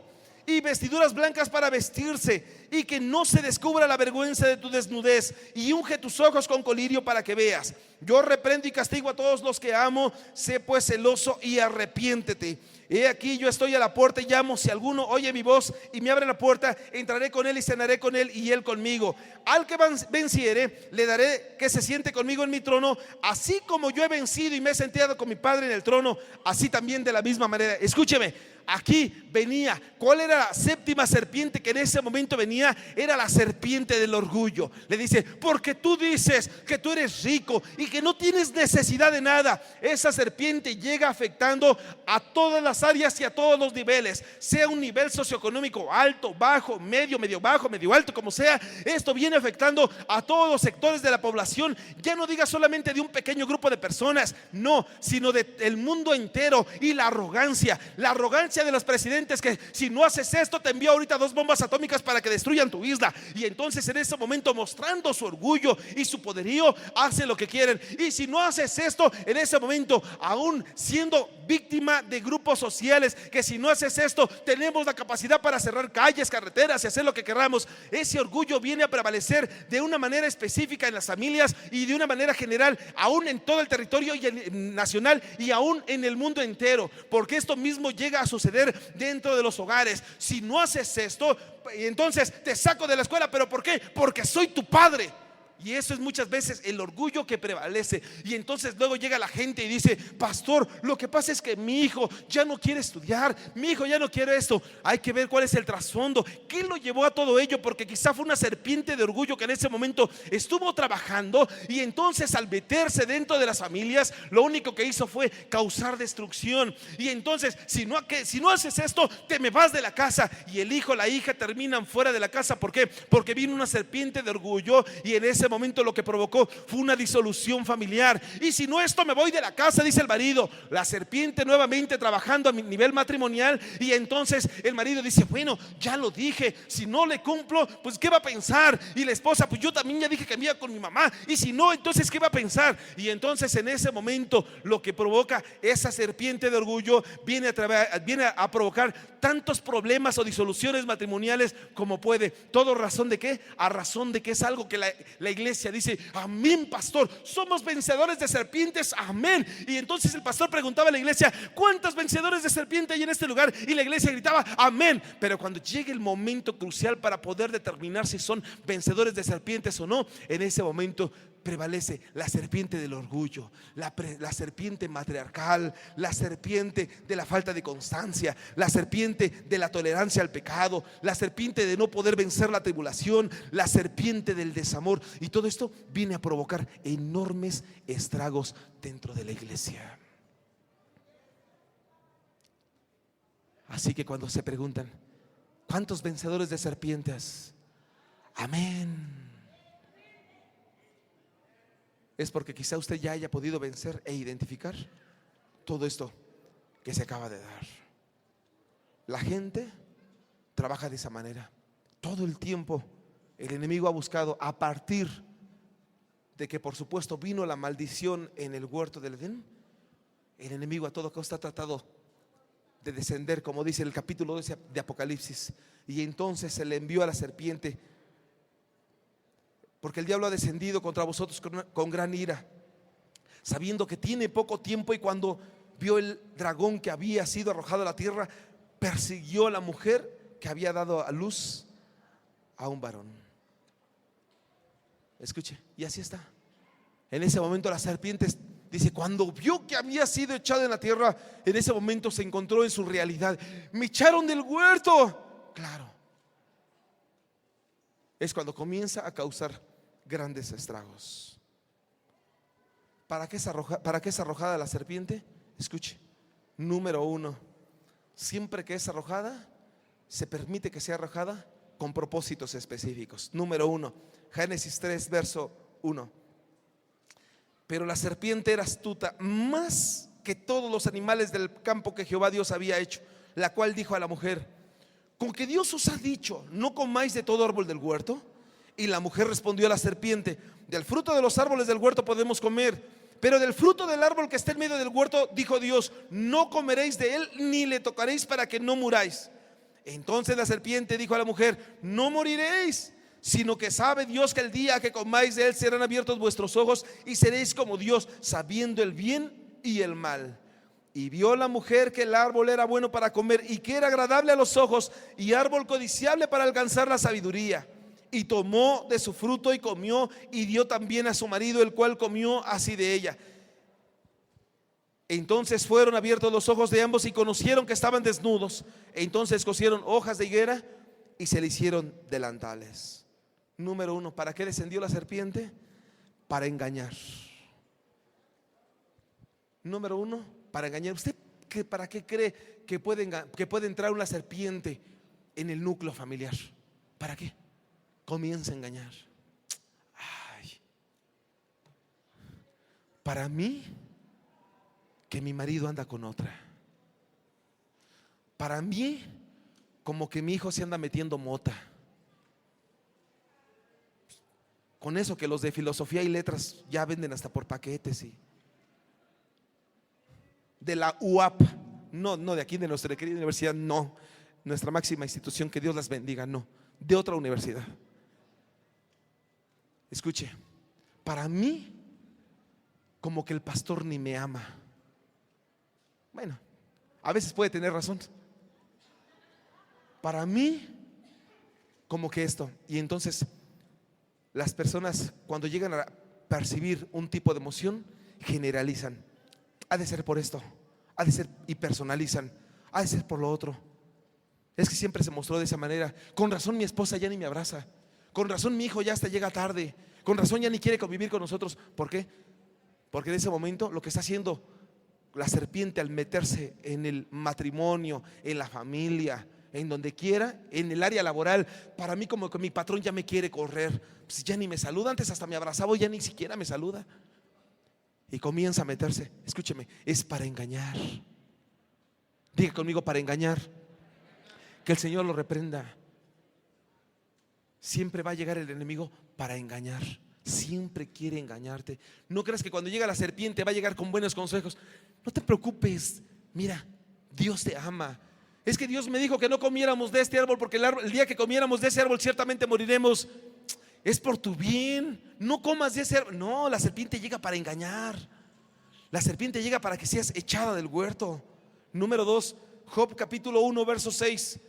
y vestiduras blancas para vestirse, y que no se descubra la vergüenza de tu desnudez, y unge tus ojos con colirio para que veas. Yo reprendo y castigo a todos los que amo. Sé pues celoso y arrepiéntete. He aquí, yo estoy a la puerta y llamo. Si alguno oye mi voz y me abre la puerta, entraré con él y cenaré con él y él conmigo. Al que venciere, le daré que se siente conmigo en mi trono, así como yo he vencido y me he sentado con mi Padre en el trono, así también de la misma manera. Escúcheme, aquí venía, ¿cuál era la séptima serpiente que en ese momento venía? Era la serpiente del orgullo. Le dice: porque tú dices que tú eres rico y que no tienes necesidad de nada. Esa serpiente llega afectando a todas las áreas y a todos los niveles, sea un nivel socioeconómico alto, bajo, medio bajo, medio alto, como sea. Esto viene afectando a todos los sectores de la población. Ya no diga solamente de un pequeño grupo de personas, no, sino del mundo entero. Y la arrogancia de los presidentes, que si no haces esto, te envío ahorita 2 bombas atómicas para que destruyan tu isla. Y entonces en ese momento, mostrando su orgullo y su poderío, hace lo que quieren. Y si no haces esto, en ese momento, aún siendo víctima de grupos sociales, que si no haces esto, tenemos la capacidad para cerrar calles, carreteras y hacer lo que queramos. Ese orgullo viene a prevalecer de una manera específica en las familias y de una manera general, aún en todo el territorio nacional y aún en el mundo entero, porque esto mismo llega a suceder dentro de los hogares. Si no haces esto, entonces te saco de la escuela. ¿Pero por qué? Porque soy tu padre. Y eso es muchas veces el orgullo que prevalece. Y entonces luego llega la gente y dice: pastor, lo que pasa es que mi hijo ya no quiere estudiar, mi hijo ya no quiere esto. Hay que ver cuál es el trasfondo, qué lo llevó a todo ello, porque quizá fue una serpiente de orgullo que en ese momento estuvo trabajando, y entonces al meterse dentro de las familias, lo único que hizo fue causar destrucción. Y entonces si no haces esto, te me vas de la casa. Y el hijo, la hija terminan fuera de la casa. ¿Por qué? Porque vino una serpiente de orgullo, y en ese momento lo que provocó fue una disolución familiar. Y si no, esto me voy de la casa, dice el marido. La serpiente nuevamente trabajando a nivel matrimonial. Y entonces el marido dice: bueno, ya lo dije, si no le cumplo, pues ¿qué va a pensar? Y la esposa: pues yo también ya dije que me iba con mi mamá, y si no, entonces ¿qué va a pensar? Y entonces en ese momento lo que provoca esa serpiente de orgullo viene a provocar tantos problemas o disoluciones matrimoniales como puede. ¿Todo razón de qué? A razón de que es algo que la iglesia iglesia dice: amén, pastor, somos vencedores de serpientes, amén. Y entonces el pastor preguntaba a la iglesia: ¿cuántos vencedores de serpiente hay en este lugar? Y la iglesia gritaba: amén. Pero cuando llegue el momento crucial para poder determinar si son vencedores de serpientes o no, en ese momento prevalece la serpiente del orgullo, la serpiente matriarcal, la serpiente de la falta de constancia, la serpiente de la tolerancia al pecado, la serpiente de no poder vencer la tribulación, la serpiente del desamor. Y todo esto viene a provocar enormes estragos dentro de la iglesia. Así que cuando se preguntan: ¿cuántos vencedores de serpientes? Amén. Es porque quizá usted ya haya podido vencer e identificar todo esto que se acaba de dar. La gente trabaja de esa manera. Todo el tiempo el enemigo ha buscado, a partir de que por supuesto vino la maldición en el huerto del Edén, el enemigo a toda costa ha tratado de descender, como dice el capítulo 12 de Apocalipsis. Y entonces se le envió a la serpiente, porque el diablo ha descendido contra vosotros con gran ira, sabiendo que tiene poco tiempo. Y cuando vio el dragón que había sido arrojado a la tierra, persiguió a la mujer que había dado a luz a un varón. Escuche, y así está. En ese momento la serpiente, dice, cuando vio que había sido echado en la tierra, en ese momento se encontró en su realidad. Me echaron del huerto. Claro, es cuando comienza a causar grandes estragos. ¿Para qué es arrojada la serpiente? Escuche, número uno, siempre que es arrojada, se permite que sea arrojada con propósitos específicos. Número uno, Génesis 3, verso 1. Pero la serpiente era astuta más que todos los animales del campo que Jehová Dios había hecho, la cual dijo a la mujer: ¿con que Dios os ha dicho, no comáis de todo árbol del huerto? Y la mujer respondió a la serpiente: del fruto de los árboles del huerto podemos comer, pero del fruto del árbol que está en medio del huerto, dijo Dios, no comeréis de él ni le tocaréis, para que no muráis. Entonces la serpiente dijo a la mujer: no moriréis, sino que sabe Dios que el día que comáis de él serán abiertos vuestros ojos y seréis como Dios, sabiendo el bien y el mal. Y vio la mujer que el árbol era bueno para comer y que era agradable a los ojos y árbol codiciable para alcanzar la sabiduría. Y tomó de su fruto y comió, y dio también a su marido, el cual comió así de ella. Entonces fueron abiertos los ojos de ambos y conocieron que estaban desnudos. Entonces cosieron hojas de higuera y se le hicieron delantales. Número uno, ¿para qué descendió la serpiente? Para engañar. Número uno, para engañar. ¿Usted para qué cree que puede entrar una serpiente en el núcleo familiar? ¿Para qué? Comienza a engañar. Ay, para mí, que mi marido anda con otra. Para mí, como que mi hijo se anda metiendo mota. Con eso que los de filosofía y letras ya venden hasta por paquetes. Y de la UAP, no de aquí, de nuestra querida universidad, no, nuestra máxima institución, que Dios las bendiga, no, de otra universidad. Escuche, para mí, como que el pastor ni me ama. Bueno, a veces puede tener razón. Para mí, como que esto. Y entonces las personas, cuando llegan a percibir un tipo de emoción, generalizan. Ha de ser por esto, ha de ser, y personalizan. Ha de ser por lo otro. Es que siempre se mostró de esa manera. Con razón mi esposa ya ni me abraza. Con razón mi hijo ya hasta llega tarde. Con razón ya ni quiere convivir con nosotros. ¿Por qué? Porque en ese momento lo que está haciendo la serpiente al meterse en el matrimonio, en la familia, en donde quiera, en el área laboral, para mí como que mi patrón ya me quiere correr, pues ya ni me saluda. Antes hasta me abrazaba, ya ni siquiera me saluda. Y comienza a meterse. Escúcheme, es para engañar. Diga conmigo: para engañar. Que el Señor lo reprenda. Siempre va a llegar el enemigo para engañar. Siempre quiere engañarte. No creas que cuando llega la serpiente va a llegar con buenos consejos. No te preocupes. Mira, Dios te ama. Es que Dios me dijo que no comiéramos de este árbol, porque el día que comiéramos de ese árbol ciertamente moriremos. es por tu bien. No comas de ese. No, la serpiente llega para engañar. La serpiente llega para que seas echada del huerto. Número 2, Job capítulo 1 verso 6.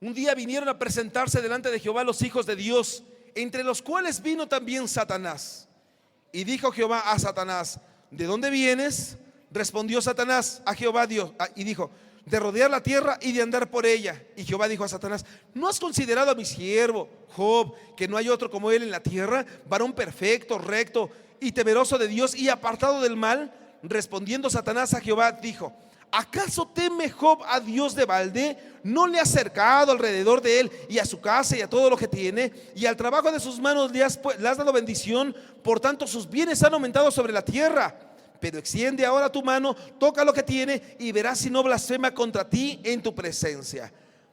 Un día vinieron a presentarse delante de Jehová los hijos de Dios, entre los cuales vino también Satanás. Y dijo Jehová a Satanás: ¿de dónde vienes? Respondió Satanás a Jehová Dios y dijo: de rodear la tierra y de andar por ella. Y Jehová dijo a Satanás: ¿no has considerado a mi siervo Job, que no hay otro como él en la tierra, varón perfecto, recto y temeroso de Dios y apartado del mal? Respondiendo Satanás a Jehová dijo: ¿acaso teme Job a Dios de balde? ¿No le has cercado alrededor de él y a su casa y a todo lo que tiene? Y al trabajo de sus manos le has dado bendición. Por tanto sus bienes han aumentado sobre la tierra. Pero extiende ahora tu mano, toca lo que tiene y verás si no blasfema contra ti en tu presencia.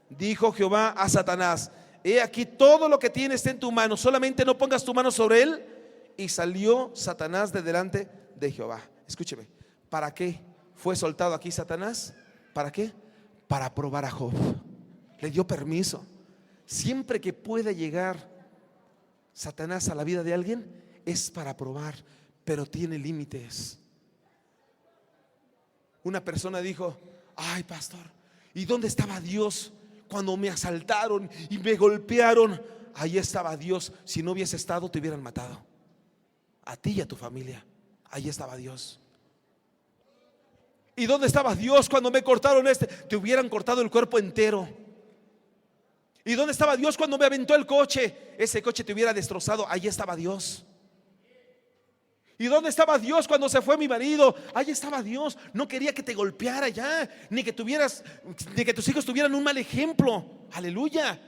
Dijo Jehová a Satanás: he aquí todo lo que tiene está en tu mano, solamente no pongas tu mano sobre él. Y salió Satanás de delante de Jehová. Escúcheme, ¿para qué fue soltado aquí Satanás? ¿Para qué? Para probar a Job. Le dio permiso. Siempre que pueda llegar Satanás a la vida de alguien es para probar, pero tiene límites. Una persona dijo: ay, pastor, ¿y dónde estaba Dios cuando me asaltaron y me golpearon? Ahí estaba Dios. Si no hubiese estado, te hubieran matado a ti y a tu familia. Ahí estaba Dios. ¿Y dónde estaba Dios cuando me cortaron Te hubieran cortado el cuerpo entero. ¿Y dónde estaba Dios cuando me aventó el coche? Ese coche te hubiera destrozado. Ahí estaba Dios. ¿Y dónde estaba Dios cuando se fue mi marido? Ahí estaba Dios. No quería que te golpeara ya, ni que tus hijos tuvieran un mal ejemplo. Aleluya.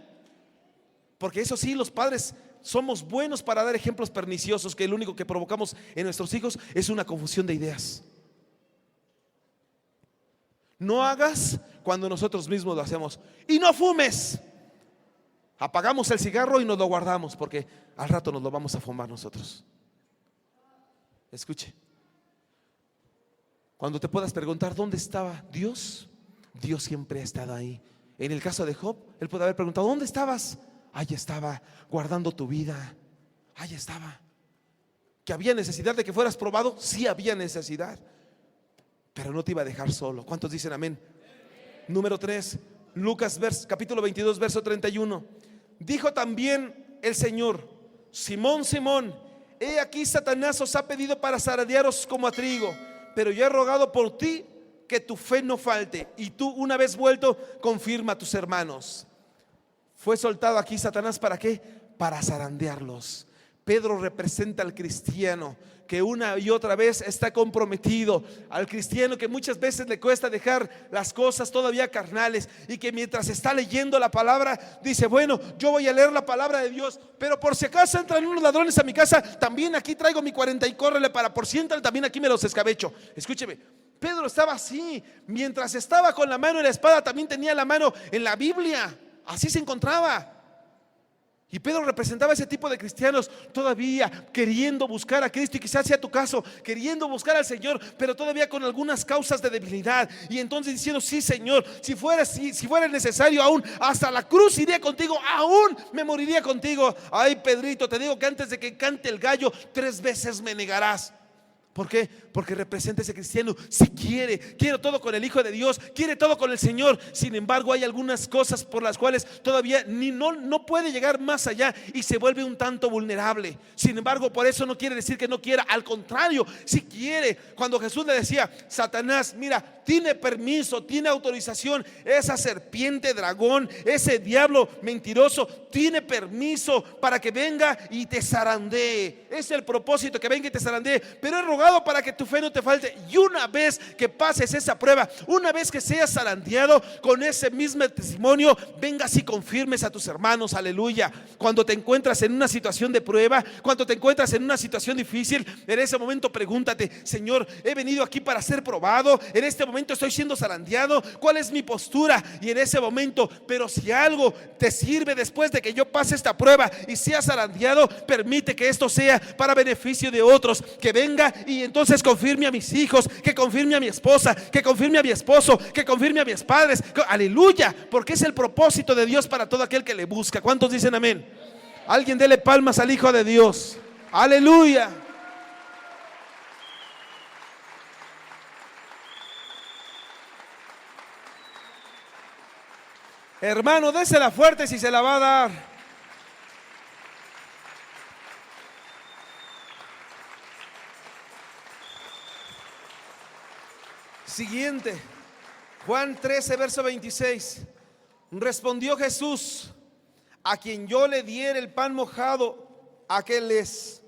Porque eso sí, los padres somos buenos para dar ejemplos perniciosos, que lo único que provocamos en nuestros hijos es una confusión de ideas. No hagas cuando nosotros mismos lo hacemos. Y no fumes. Apagamos el cigarro y nos lo guardamos, porque al rato nos lo vamos a fumar nosotros. Escuche, cuando te puedas preguntar ¿dónde estaba Dios? Dios siempre ha estado ahí. En el caso de Job, él puede haber preguntado: ¿dónde estabas? Ahí estaba, guardando tu vida. Ahí estaba. ¿Que había necesidad de que fueras probado? Sí había necesidad, pero no te iba a dejar solo. ¿Cuántos dicen amén? Número 3, Lucas capítulo 22 verso 31. Dijo también el Señor: Simón, Simón, he aquí Satanás os ha pedido para zarandearos como a trigo, pero yo he rogado por ti que tu fe no falte, y tú, una vez vuelto, confirma a tus hermanos. Fue soltado aquí Satanás, ¿para qué? Para zarandearlos. Pedro representa al cristiano que una y otra vez está comprometido, al cristiano que muchas veces le cuesta dejar las cosas todavía carnales, y que mientras está leyendo la palabra dice: bueno, yo voy a leer la palabra de Dios, pero por si acaso entran unos ladrones a mi casa, también aquí traigo mi 40 y córrele, para por si entran también aquí me los escabecho. Escúcheme, Pedro estaba así, mientras estaba con la mano en la espada, también tenía la mano en la Biblia. Así se encontraba. Y Pedro representaba ese tipo de cristianos todavía queriendo buscar a Cristo, y quizás sea tu caso, queriendo buscar al Señor, pero todavía con algunas causas de debilidad. Y entonces diciendo: sí, Señor, si fuera necesario, aún hasta la cruz iría contigo, aún me moriría contigo. Ay, Pedrito, te digo que antes de que cante el gallo 3 veces me negarás. ¿Por qué? Porque representa ese cristiano. Si quiere todo con el Hijo de Dios, quiere todo con el Señor. Sin embargo, hay algunas cosas por las cuales todavía no puede llegar más allá, y se vuelve un tanto vulnerable. Sin embargo, por eso no quiere decir que no quiera. Al contrario, si quiere. Cuando Jesús le decía: Satanás, mira, tiene permiso, tiene autorización, esa serpiente dragón, ese diablo mentiroso, tiene permiso para que venga y te zarandee. Es el propósito, que venga y te zarandee. Pero he rogado para que tu fe no te falte. Y una vez que pases esa prueba, una vez que seas zarandeado, con ese mismo testimonio, vengas y confirmes a tus hermanos. Aleluya. Cuando te encuentras en una situación de prueba, cuando te encuentras en una situación difícil, en ese momento pregúntate: Señor, he venido aquí para ser probado, en este momento estoy siendo zarandeado, ¿cuál es mi postura? Y en ese momento, pero si algo te sirve después de que yo pase esta prueba y sea zarandeado, permite que esto sea para beneficio de otros, que venga y entonces confirme a mis hijos, que confirme a mi esposa, que confirme a mi esposo, que confirme a mis padres. Aleluya, porque es el propósito de Dios para todo aquel que le busca. ¿Cuántos dicen amén? Alguien dele palmas al Hijo de Dios. Aleluya. Hermano, désela fuerte si se la va a dar. Siguiente, Juan 13, verso 26. Respondió Jesús: a quien yo le diere el pan mojado, aquel es.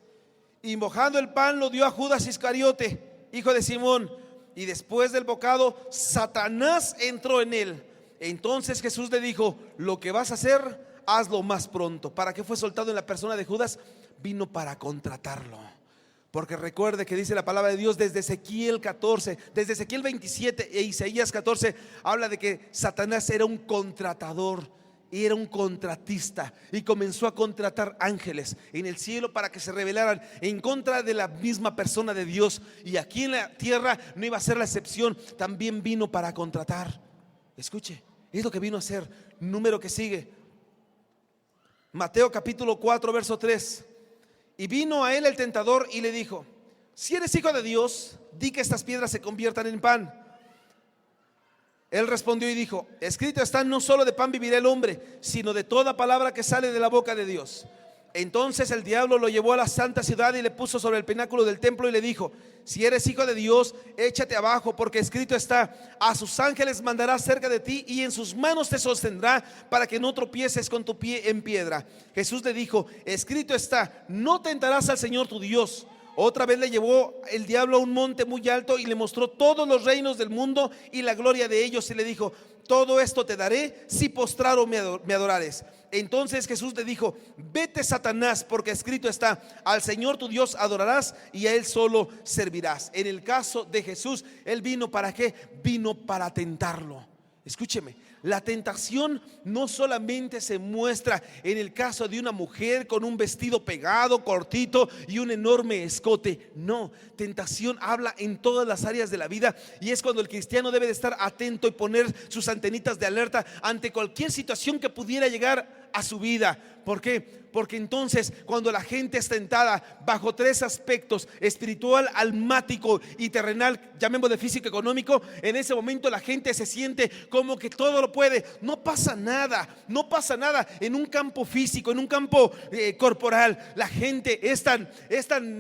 Y mojando el pan lo dio a Judas Iscariote, hijo de Simón. Y después del bocado, Satanás entró en él. Entonces Jesús le dijo: lo que vas a hacer, hazlo más pronto. ¿Para qué fue soltado en la persona de Judas? Vino para contratarlo. Porque recuerde que dice la palabra de Dios desde Ezequiel 14, desde Ezequiel 27 e Isaías 14, habla de que Satanás era un contratador, era un contratista, y comenzó a contratar ángeles en el cielo para que se rebelaran en contra de la misma persona de Dios. Y aquí en la tierra no iba a ser la excepción, también vino para contratar. Escuche, es lo que vino a hacer. Número que sigue, Mateo capítulo 4, verso 3. Y vino a él el tentador y le dijo: si eres hijo de Dios, di que estas piedras se conviertan en pan. Él respondió y dijo: escrito está, no solo de pan vivirá el hombre, sino de toda palabra que sale de la boca de Dios. Entonces el diablo lo llevó a la santa ciudad y le puso sobre el pináculo del templo y le dijo: si eres hijo de Dios, échate abajo, porque escrito está: a sus ángeles mandará cerca de ti y en sus manos te sostendrá para que no tropieces con tu pie en piedra. Jesús le dijo: escrito está, no tentarás al Señor tu Dios. Otra vez le llevó el diablo a un monte muy alto y le mostró todos los reinos del mundo y la gloria de ellos, y le dijo: todo esto te daré si postrado me adorares. Entonces Jesús le dijo: vete, Satanás, porque escrito está: al Señor tu Dios adorarás y a Él solo servirás. En el caso de Jesús, Él vino ¿para qué? Vino para tentarlo. Escúcheme, la tentación no solamente se muestra en el caso de una mujer con un vestido pegado, cortito y un enorme escote. No, tentación habla en todas las áreas de la vida, y es cuando el cristiano debe de estar atento y poner sus antenitas de alerta ante cualquier situación que pudiera llegar a su vida. ¿Por qué? Porque entonces cuando la gente es tentada bajo tres aspectos: espiritual, almático y terrenal, llamemos de físico económico, en ese momento la gente se siente como que todo lo puede. No pasa nada, no pasa nada en un campo físico, en un campo corporal. La gente es tan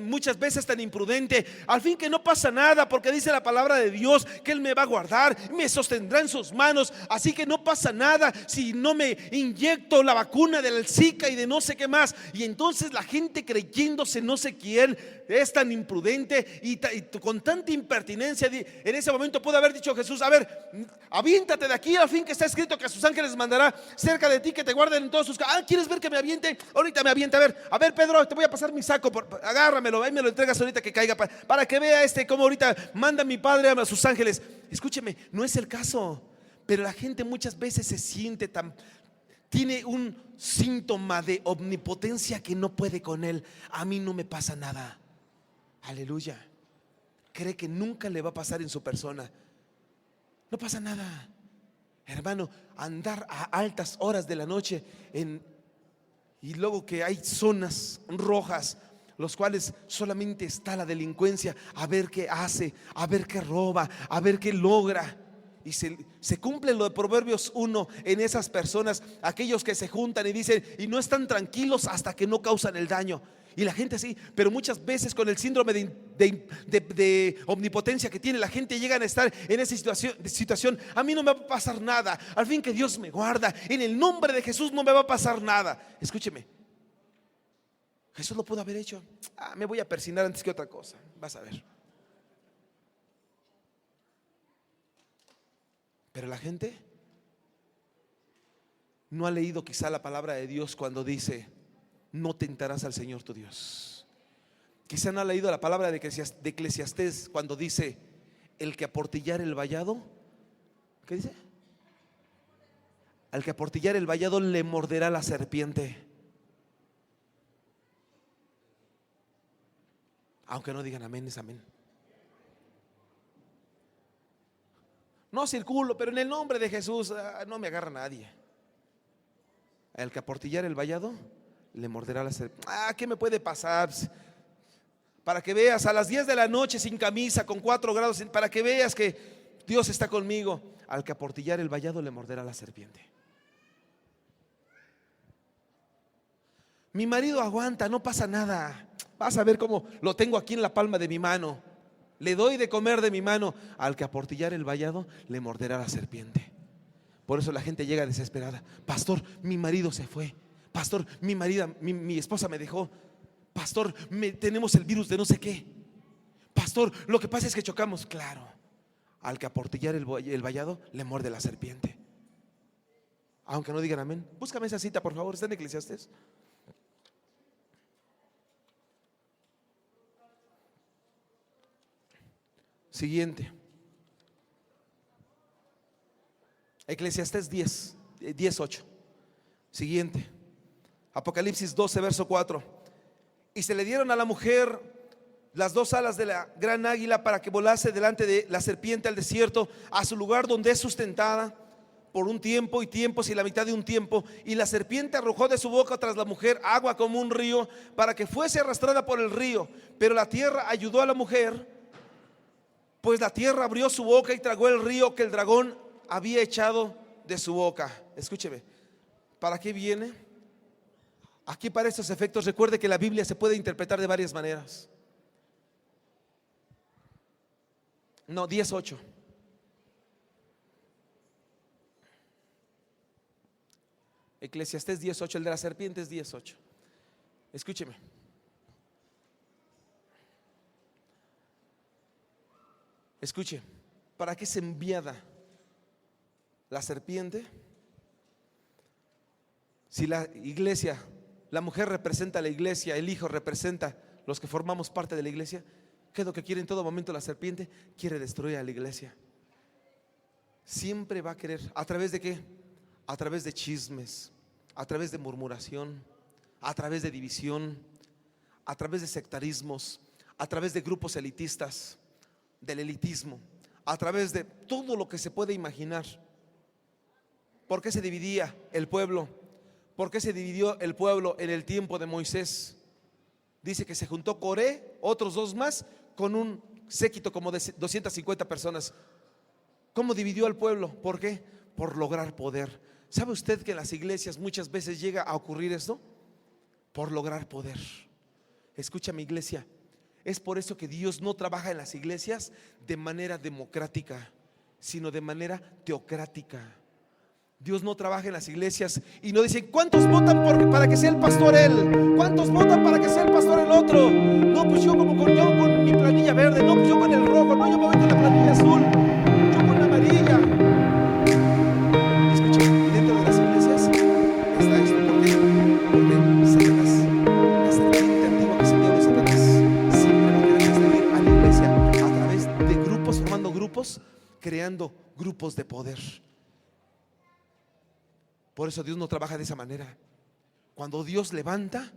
muchas veces tan imprudente, al fin que no pasa nada, porque dice la palabra de Dios que Él me va a guardar, me sostendrá en sus manos, así que no pasa nada si no me inyecto la vacuna del Zika y de no sé qué más. Y entonces la gente, creyéndose no sé quién, es tan imprudente y con tanta impertinencia. En ese momento pudo haber dicho Jesús: a ver, aviéntate de aquí, al fin que está escrito que a sus ángeles mandará cerca de ti que te guarden en todos sus caminos. ¿Quieres ver que me aviente? Ahorita me avienta. A ver Pedro, te voy a pasar mi saco, agárramelo, ahí me lo entregas ahorita que caiga, para que vea cómo ahorita manda mi Padre a sus ángeles. Escúcheme, no es el caso, pero la gente muchas veces se siente tiene un síntoma de omnipotencia que no puede con Él. A mí no me pasa nada. Aleluya. Cree que nunca le va a pasar en su persona. No pasa nada. Hermano, andar a altas horas de la noche y luego que hay zonas rojas, los cuales solamente está la delincuencia, a ver qué hace, a ver qué roba, a ver qué logra. Y se cumple lo de Proverbios 1 en esas personas, aquellos que se juntan y dicen y no están tranquilos hasta que no causan el daño. Y la gente sí, pero muchas veces con el síndrome de omnipotencia que tiene, la gente llega a estar en esa situación. A mí no me va a pasar nada, al fin que Dios me guarda, en el nombre de Jesús no me va a pasar nada. Escúcheme, Jesús lo pudo haber hecho. Me voy a persignar antes que otra cosa, vas a ver. Pero la gente no ha leído quizá la palabra de Dios cuando dice: no tentarás al Señor tu Dios. Quizá no ha leído la palabra de Eclesiastés cuando dice: el que aportillar el vallado, ¿qué dice? Al que aportillar el vallado le morderá la serpiente. Aunque no digan amén, es amén. No circulo, pero en el nombre de Jesús no me agarra nadie. El que aportillar el vallado le morderá la serpiente. ¿Qué me puede pasar? Para que veas, a las 10 de la noche sin camisa, con 4 grados, para que veas que Dios está conmigo. Al que aportillar el vallado le morderá la serpiente. Mi marido aguanta, no pasa nada. Vas a ver cómo lo tengo aquí en la palma de mi mano. Le doy de comer de mi mano. Al que aportillar el vallado le morderá la serpiente. Por eso la gente llega desesperada. Pastor, mi marido se fue. Pastor, mi esposa me dejó. Pastor, tenemos el virus de no sé qué. Pastor, lo que pasa es que chocamos. Claro, al que aportillar el vallado le muerde la serpiente. Aunque no digan amén. Búscame esa cita, por favor. ¿Está en Eclesiastés? Siguiente. Eclesiastés 10:8. Siguiente. Apocalipsis 12, verso 4. Y se le dieron a la mujer las 2 alas de la gran águila para que volase delante de la serpiente al desierto, a su lugar donde es sustentada por un tiempo y tiempos y la mitad de un tiempo. Y la serpiente arrojó de su boca tras la mujer agua como un río, para que fuese arrastrada por el río. Pero la tierra ayudó a la mujer, pues la tierra abrió su boca y tragó el río que el dragón había echado de su boca. Escúcheme, ¿para qué viene? Aquí para estos efectos, recuerde que la Biblia se puede interpretar de varias maneras. No, 10:8. Eclesiastés 10:8, el de la serpiente es 10:8. Escúcheme. Escuche, ¿para qué es enviada la serpiente? Si la iglesia, la mujer representa a la iglesia, el hijo representa los que formamos parte de la iglesia, ¿qué es lo que quiere en todo momento la serpiente? Quiere destruir a la iglesia. Siempre va a querer. ¿A través de qué? A través de chismes, a través de murmuración, a través de división, a través de sectarismos, a través de grupos elitistas, del elitismo, a través de todo lo que se puede imaginar. ¿Por qué se dividía el pueblo? ¿Por qué se dividió el pueblo en el tiempo de Moisés? Dice que se juntó Coré, otros 2 más, con un séquito como de 250 personas. ¿Cómo dividió al pueblo? ¿Por qué? Por lograr poder. ¿Sabe usted que en las iglesias muchas veces llega a ocurrir esto? Por lograr poder. Escucha, mi iglesia, es por eso que Dios no trabaja en las iglesias de manera democrática, sino de manera teocrática. Dios no trabaja en las iglesias y no dicen ¿cuántos votan para que sea el pastor él? ¿Cuántos votan para que sea el pastor el otro? No, pues yo con mi planilla verde. No, pues yo con el rojo. No, yo me voy con la planilla azul. Yo con la amarilla. Escucha, y dentro de las iglesias está esto. ¿Por qué? Porque Satanás, la serpiente antigua que se dio de Satanás, siempre va a querer destruir a la iglesia a través de grupos, formando grupos, creando grupos de poder. Por eso Dios no trabaja de esa manera. Cuando Dios levanta,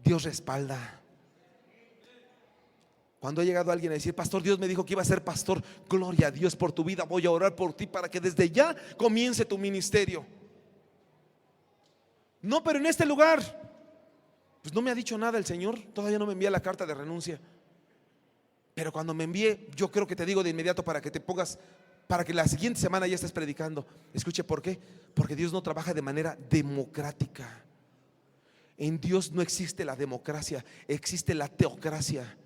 Dios respalda. Cuando ha llegado alguien a decir: pastor, Dios me dijo que iba a ser pastor, gloria a Dios por tu vida, voy a orar por ti para que desde ya comience tu ministerio. No, pero en este lugar, pues no me ha dicho nada el Señor, todavía no me envía la carta de renuncia. Pero cuando me envíe, yo creo que te digo de inmediato para que te pongas, para que la siguiente semana ya estés predicando. Escuche, ¿por qué? Porque Dios no trabaja de manera democrática. En Dios no existe la democracia, existe la teocracia.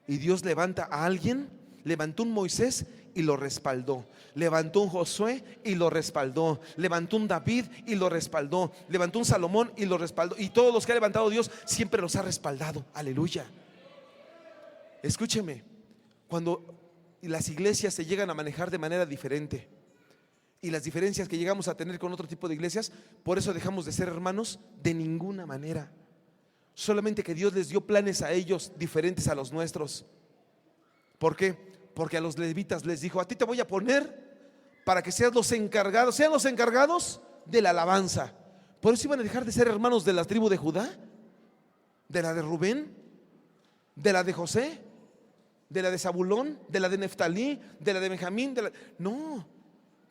Y Dios levanta a alguien, levantó un Moisés y lo respaldó, levantó un Josué y lo respaldó, levantó un David y lo respaldó, levantó un Salomón y lo respaldó. Y todos los que ha levantado Dios siempre los ha respaldado. Aleluya. Escúcheme, cuando las iglesias se llegan a manejar de manera diferente, y las diferencias que llegamos a tener con otro tipo de iglesias, por eso dejamos de ser hermanos de ninguna manera. Solamente que Dios les dio planes a ellos diferentes a los nuestros. ¿Por qué? Porque a los levitas les dijo: a ti te voy a poner para que sean los encargados de la alabanza. Por eso iban a dejar de ser hermanos de la tribu de Judá, de la de Rubén, de la de José, de la de Zabulón, de la de Neftalí, de la de Benjamín, no.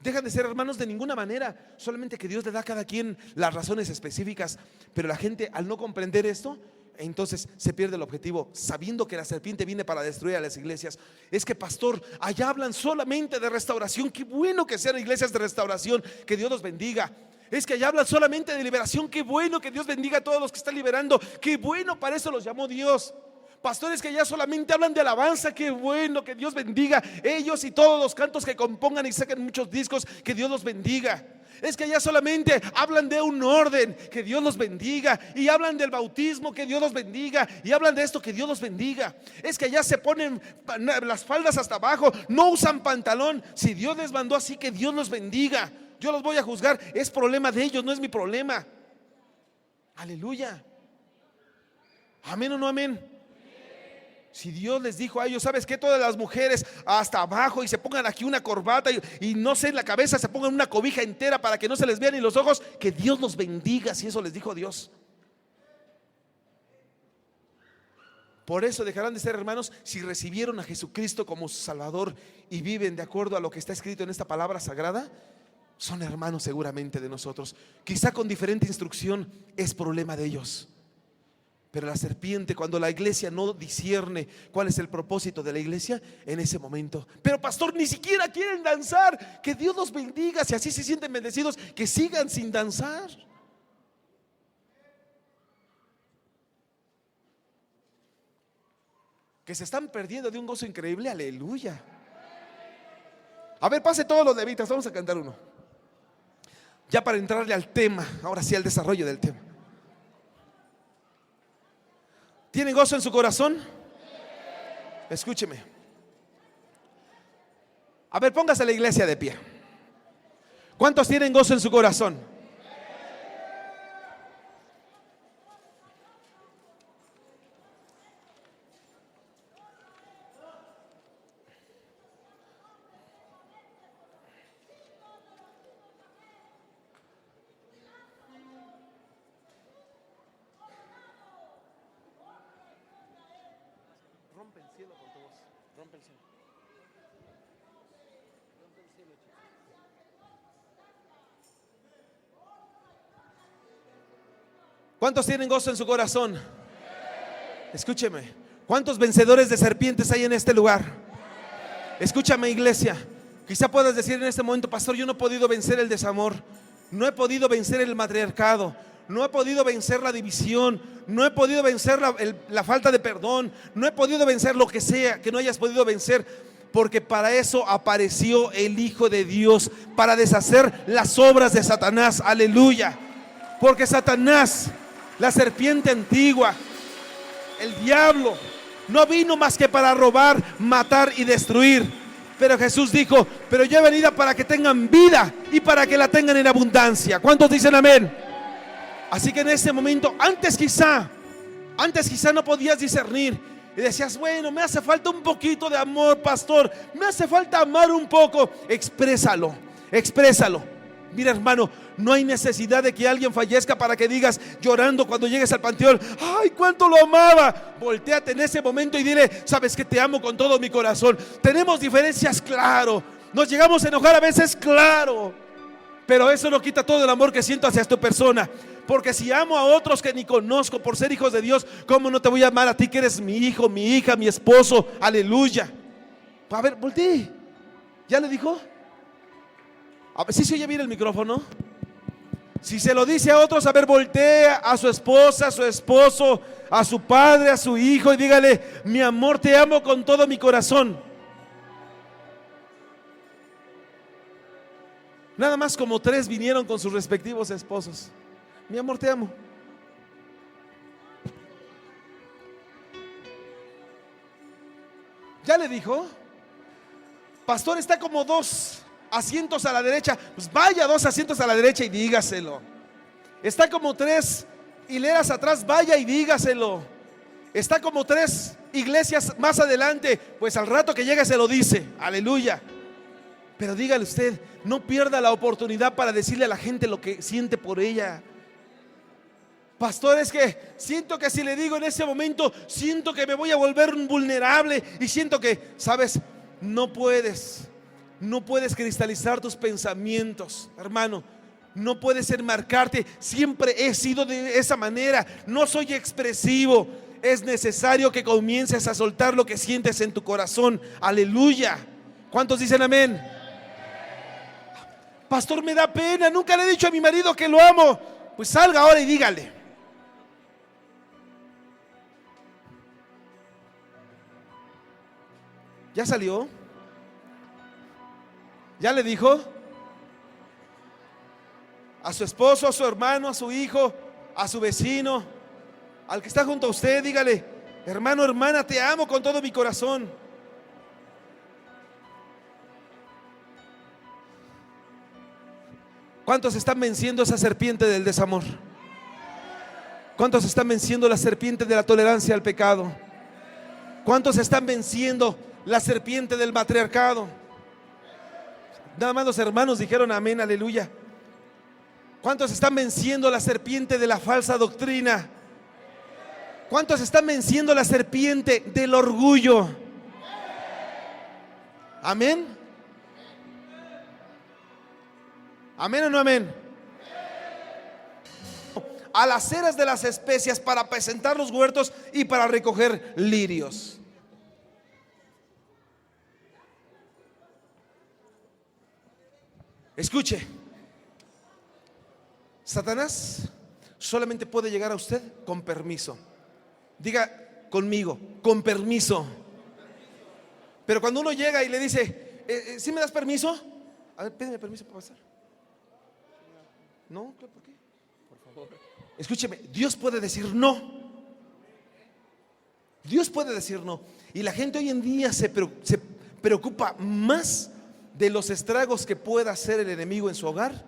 Dejan de ser hermanos de ninguna manera, solamente que Dios le da a cada quien las razones específicas. Pero la gente, al no comprender esto, entonces se pierde el objetivo, sabiendo que la serpiente viene para destruir a las iglesias. Es que, pastor, allá hablan solamente de restauración. Qué bueno que sean iglesias de restauración, que Dios los bendiga. Es que allá hablan solamente de liberación. Qué bueno, que Dios bendiga a todos los que están liberando. Qué bueno, para eso los llamó Dios. Pastores que allá solamente hablan de alabanza. Qué bueno, que Dios bendiga ellos y todos los cantos que compongan y saquen muchos discos. Que Dios los bendiga. Es que allá solamente hablan de un orden. Que Dios los bendiga. Y hablan del bautismo. Que Dios los bendiga. Y hablan de esto. Que Dios los bendiga. Es que allá se ponen las faldas hasta abajo, no usan pantalón. Si Dios les mandó así, que Dios los bendiga. Yo los voy a juzgar, es problema de ellos, no es mi problema. Aleluya. Amén o no amén. Si Dios les dijo a ellos, ¿sabes qué? Todas las mujeres hasta abajo y se pongan aquí una corbata y no sé, en la cabeza se pongan una cobija entera para que no se les vean ni los ojos, que Dios los bendiga, si eso les dijo Dios. Por eso dejarán de ser hermanos si recibieron a Jesucristo como su Salvador y viven de acuerdo a lo que está escrito en esta palabra sagrada. Son hermanos seguramente de nosotros. Quizá con diferente instrucción, es problema de ellos. Pero la serpiente, cuando la iglesia no discierne cuál es el propósito de la iglesia, en ese momento, pero pastor, ni siquiera quieren danzar. Que Dios los bendiga, si así se sienten bendecidos, que sigan sin danzar. Que se están perdiendo de un gozo increíble. Aleluya. A ver, pase todos los levitas, vamos a cantar uno. Ya para entrarle al tema, ahora sí al desarrollo del tema. ¿Tienen gozo en su corazón? Escúcheme. A ver, póngase la iglesia de pie. ¿Cuántos tienen gozo en su corazón? Rompe el cielo con tu voz. Rompe el cielo. Rompe el cielo, chicos. ¿Cuántos tienen gozo en su corazón? Escúcheme. ¿Cuántos vencedores de serpientes hay en este lugar? Escúchame, iglesia. Quizá puedas decir en este momento, pastor, yo no he podido vencer el desamor, no he podido vencer el matriarcado, no he podido vencer la división, no he podido vencer la falta de perdón, no he podido vencer lo que sea que no hayas podido vencer, porque para eso apareció el Hijo de Dios, para deshacer las obras de Satanás. Aleluya. Porque Satanás, la serpiente antigua, el diablo, no vino más que para robar, matar y destruir. Pero Jesús dijo, pero yo he venido para que tengan vida y para que la tengan en abundancia. ¿Cuántos dicen amén? Así que en ese momento, antes quizá no podías discernir y decías, bueno, me hace falta un poquito de amor, pastor, me hace falta amar un poco. Exprésalo, exprésalo. Mira, hermano, no hay necesidad de que alguien fallezca para que digas llorando cuando llegues al panteón, ay, cuánto lo amaba. Voltéate en ese momento y dile, sabes que te amo con todo mi corazón. Tenemos diferencias, claro, nos llegamos a enojar a veces, claro, pero eso no quita todo el amor que siento hacia tu persona. Porque si amo a otros que ni conozco por ser hijos de Dios, ¿cómo no te voy a amar a ti que eres mi hijo, mi hija, mi esposo? Aleluya. A ver, volteé. ¿Ya le dijo? A ver, ¿sí se oye bien el micrófono? Si se lo dice a otros, a ver, voltea a su esposa, a su esposo, a su padre, a su hijo y dígale, mi amor, te amo con todo mi corazón. Nada más como 3 vinieron con sus respectivos esposos. Mi amor, te amo. ¿Ya le dijo? Pastor, está como 2 asientos a la derecha. Pues vaya 2 asientos a la derecha y dígaselo. Está como 3 hileras atrás, vaya y dígaselo. Está como 3 iglesias más adelante, pues al rato que llegue se lo dice. Aleluya. Pero dígale usted, no pierda la oportunidad para decirle a la gente lo que siente por ella. Pastor, es que siento que si le digo en ese momento, siento que me voy a volver vulnerable y siento que, ¿sabes? No puedes. No puedes cristalizar tus pensamientos, hermano. No puedes enmarcarte. Siempre he sido de esa manera. No soy expresivo. Es necesario que comiences a soltar lo que sientes en tu corazón. Aleluya. ¿Cuántos dicen amén? Pastor, me da pena. Nunca le he dicho a mi marido que lo amo. Pues salga ahora y dígale. ¿Ya salió? ¿Ya le dijo? A su esposo, a su hermano, a su hijo, a su vecino, al que está junto a usted, dígale: hermano, hermana, te amo con todo mi corazón. ¿Cuántos están venciendo esa serpiente del desamor? ¿Cuántos están venciendo la serpiente de la tolerancia al pecado? ¿Cuántos están venciendo la serpiente del matriarcado? Nada más los hermanos dijeron amén, aleluya. ¿Cuántos están venciendo la serpiente de la falsa doctrina? ¿Cuántos están venciendo la serpiente del orgullo? Amén. ¿Amén o no amén? A las eras de las especias para apacentar los huertos y para recoger lirios. Escuche, Satanás solamente puede llegar a usted con permiso. Diga conmigo, con permiso. Pero cuando uno llega y le dice, ¿sí me das permiso? A ver, pídeme permiso para pasar. No, ¿por qué? Por favor. Escúcheme, Dios puede decir no. Dios puede decir no. Y la gente hoy en día se preocupa más de los estragos que pueda hacer el enemigo en su hogar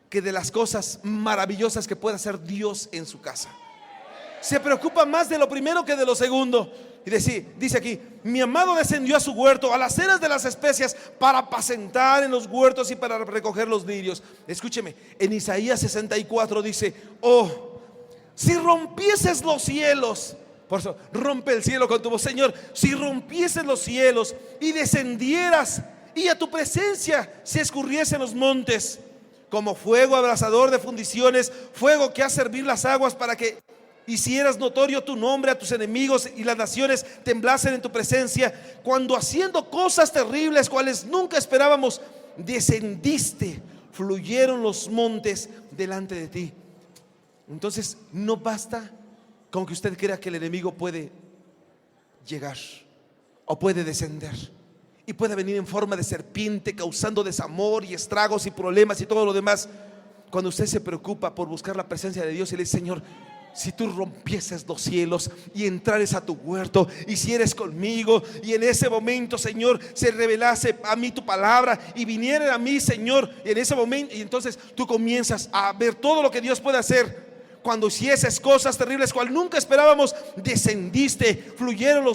que de las cosas maravillosas que pueda hacer Dios en su casa. Se preocupa más de lo primero que de lo segundo. Y dice aquí: mi amado descendió a su huerto, a las eras de las especias, para apacentar en los huertos y para recoger los lirios. Escúcheme, en Isaías 64 dice: oh, si rompieses los cielos. Por eso, rompe el cielo con tu voz, Señor. Si rompieses los cielos y descendieras, y a tu presencia se escurriesen los montes, como fuego abrasador de fundiciones, fuego que hace hervir las aguas, para que hicieras notorio tu nombre a tus enemigos y las naciones temblasen en tu presencia. Cuando haciendo cosas terribles cuales nunca esperábamos, descendiste, fluyeron los montes delante de ti. Entonces no basta con que usted crea que el enemigo puede llegar o puede descender y puede venir en forma de serpiente, causando desamor y estragos y problemas y todo lo demás. Cuando usted se preocupa por buscar la presencia de Dios y le dice: Señor, si tú rompieses los cielos y entrares a tu huerto, y si eres conmigo, y en ese momento, Señor, se revelase a mí tu palabra y viniera a mí, Señor, y en ese momento, y entonces tú comienzas a ver todo lo que Dios puede hacer. Cuando hicieses cosas terribles cual nunca esperábamos, descendiste, fluyeron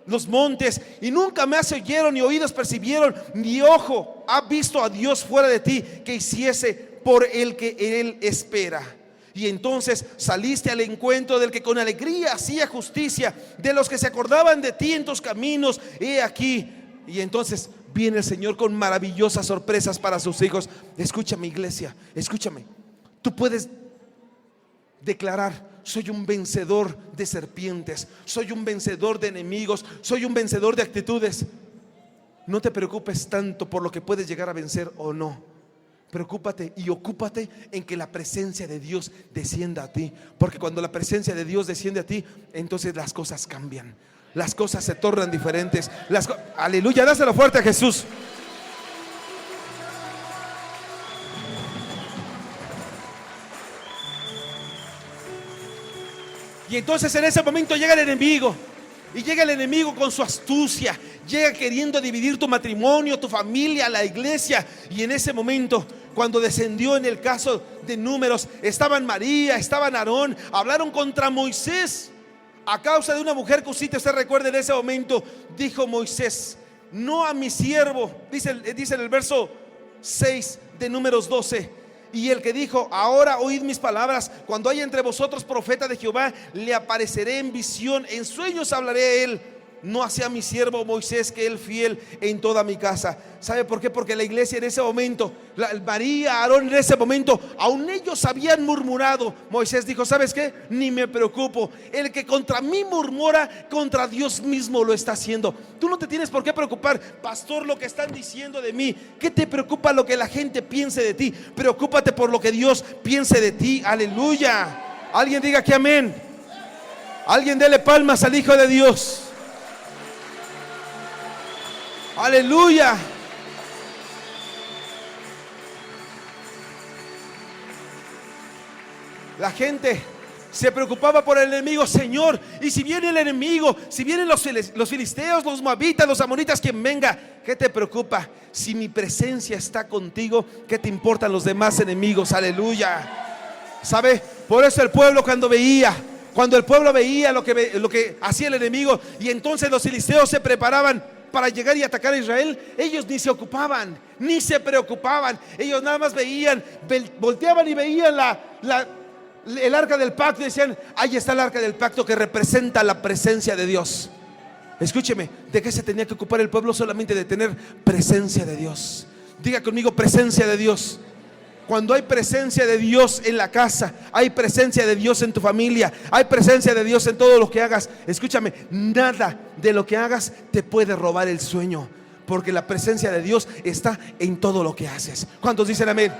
los montes, y nunca más oyeron, ni oídos percibieron, ni ojo ha visto a Dios fuera de ti, que hiciese por el que Él espera. Y entonces saliste al encuentro del que con alegría hacía justicia, de los que se acordaban de ti en tus caminos. He aquí. Y entonces viene el Señor con maravillosas sorpresas para sus hijos. Escúchame, iglesia, escúchame. Tú puedes declarar: soy un vencedor de serpientes, soy un vencedor de enemigos, soy un vencedor de actitudes. No te preocupes tanto por lo que puedes llegar a vencer o no. Preocúpate y ocúpate en que la presencia de Dios descienda a ti, porque cuando la presencia de Dios desciende a ti, entonces las cosas cambian, las cosas se tornan diferentes. Aleluya, dáselo fuerte a Jesús. Y entonces en ese momento llega el enemigo. Y llega el enemigo con su astucia. Llega queriendo dividir tu matrimonio, tu familia, la iglesia. Y en ese momento, cuando descendió en el caso de Números, estaban María, estaban Aarón, hablaron contra Moisés a causa de una mujer que usted recuerda. En ese momento dijo Moisés: no a mi siervo, dice en el verso 6 de Números 12. Y el que dijo: ahora oíd mis palabras, cuando haya entre vosotros profeta de Jehová, le apareceré en visión, en sueños hablaré a él. no hacía mi siervo Moisés, que él fiel en toda mi casa? ¿Sabe por qué? Porque la iglesia en ese momento, María, Aarón en ese momento, aún ellos habían murmurado. Moisés dijo: ¿sabes qué? Ni me preocupo. El que contra mí murmura, contra Dios mismo lo está haciendo. Tú no te tienes por qué preocupar, pastor, lo que están diciendo de mí. ¿Qué te preocupa lo que la gente piense de ti? Preocúpate por lo que Dios piense de ti. Aleluya. Alguien diga que amén. Alguien dele palmas al Hijo de Dios. Aleluya. La gente se preocupaba por el enemigo. Señor, y si viene el enemigo, si vienen los filisteos, los moabitas, los amonitas, quien venga, ¿qué te preocupa? Si mi presencia está contigo, ¿qué te importan los demás enemigos? Aleluya. ¿Sabe? Por eso el pueblo cuando el pueblo veía lo que hacía el enemigo, y entonces los filisteos se preparaban para llegar y atacar a Israel, ellos ni se ocupaban, ni se preocupaban. Ellos nada más veían, volteaban y veían el arca del pacto y decían: ahí está el arca del pacto, que representa la presencia de Dios. Escúcheme, ¿de qué se tenía que ocupar el pueblo? Solamente de tener presencia de Dios. Diga conmigo: presencia de Dios. Cuando hay presencia de Dios en la casa, hay presencia de Dios en tu familia, hay presencia de Dios en todo lo que hagas. Escúchame, nada de lo que hagas te puede robar el sueño, porque la presencia de Dios está en todo lo que haces. ¿Cuántos dicen amén?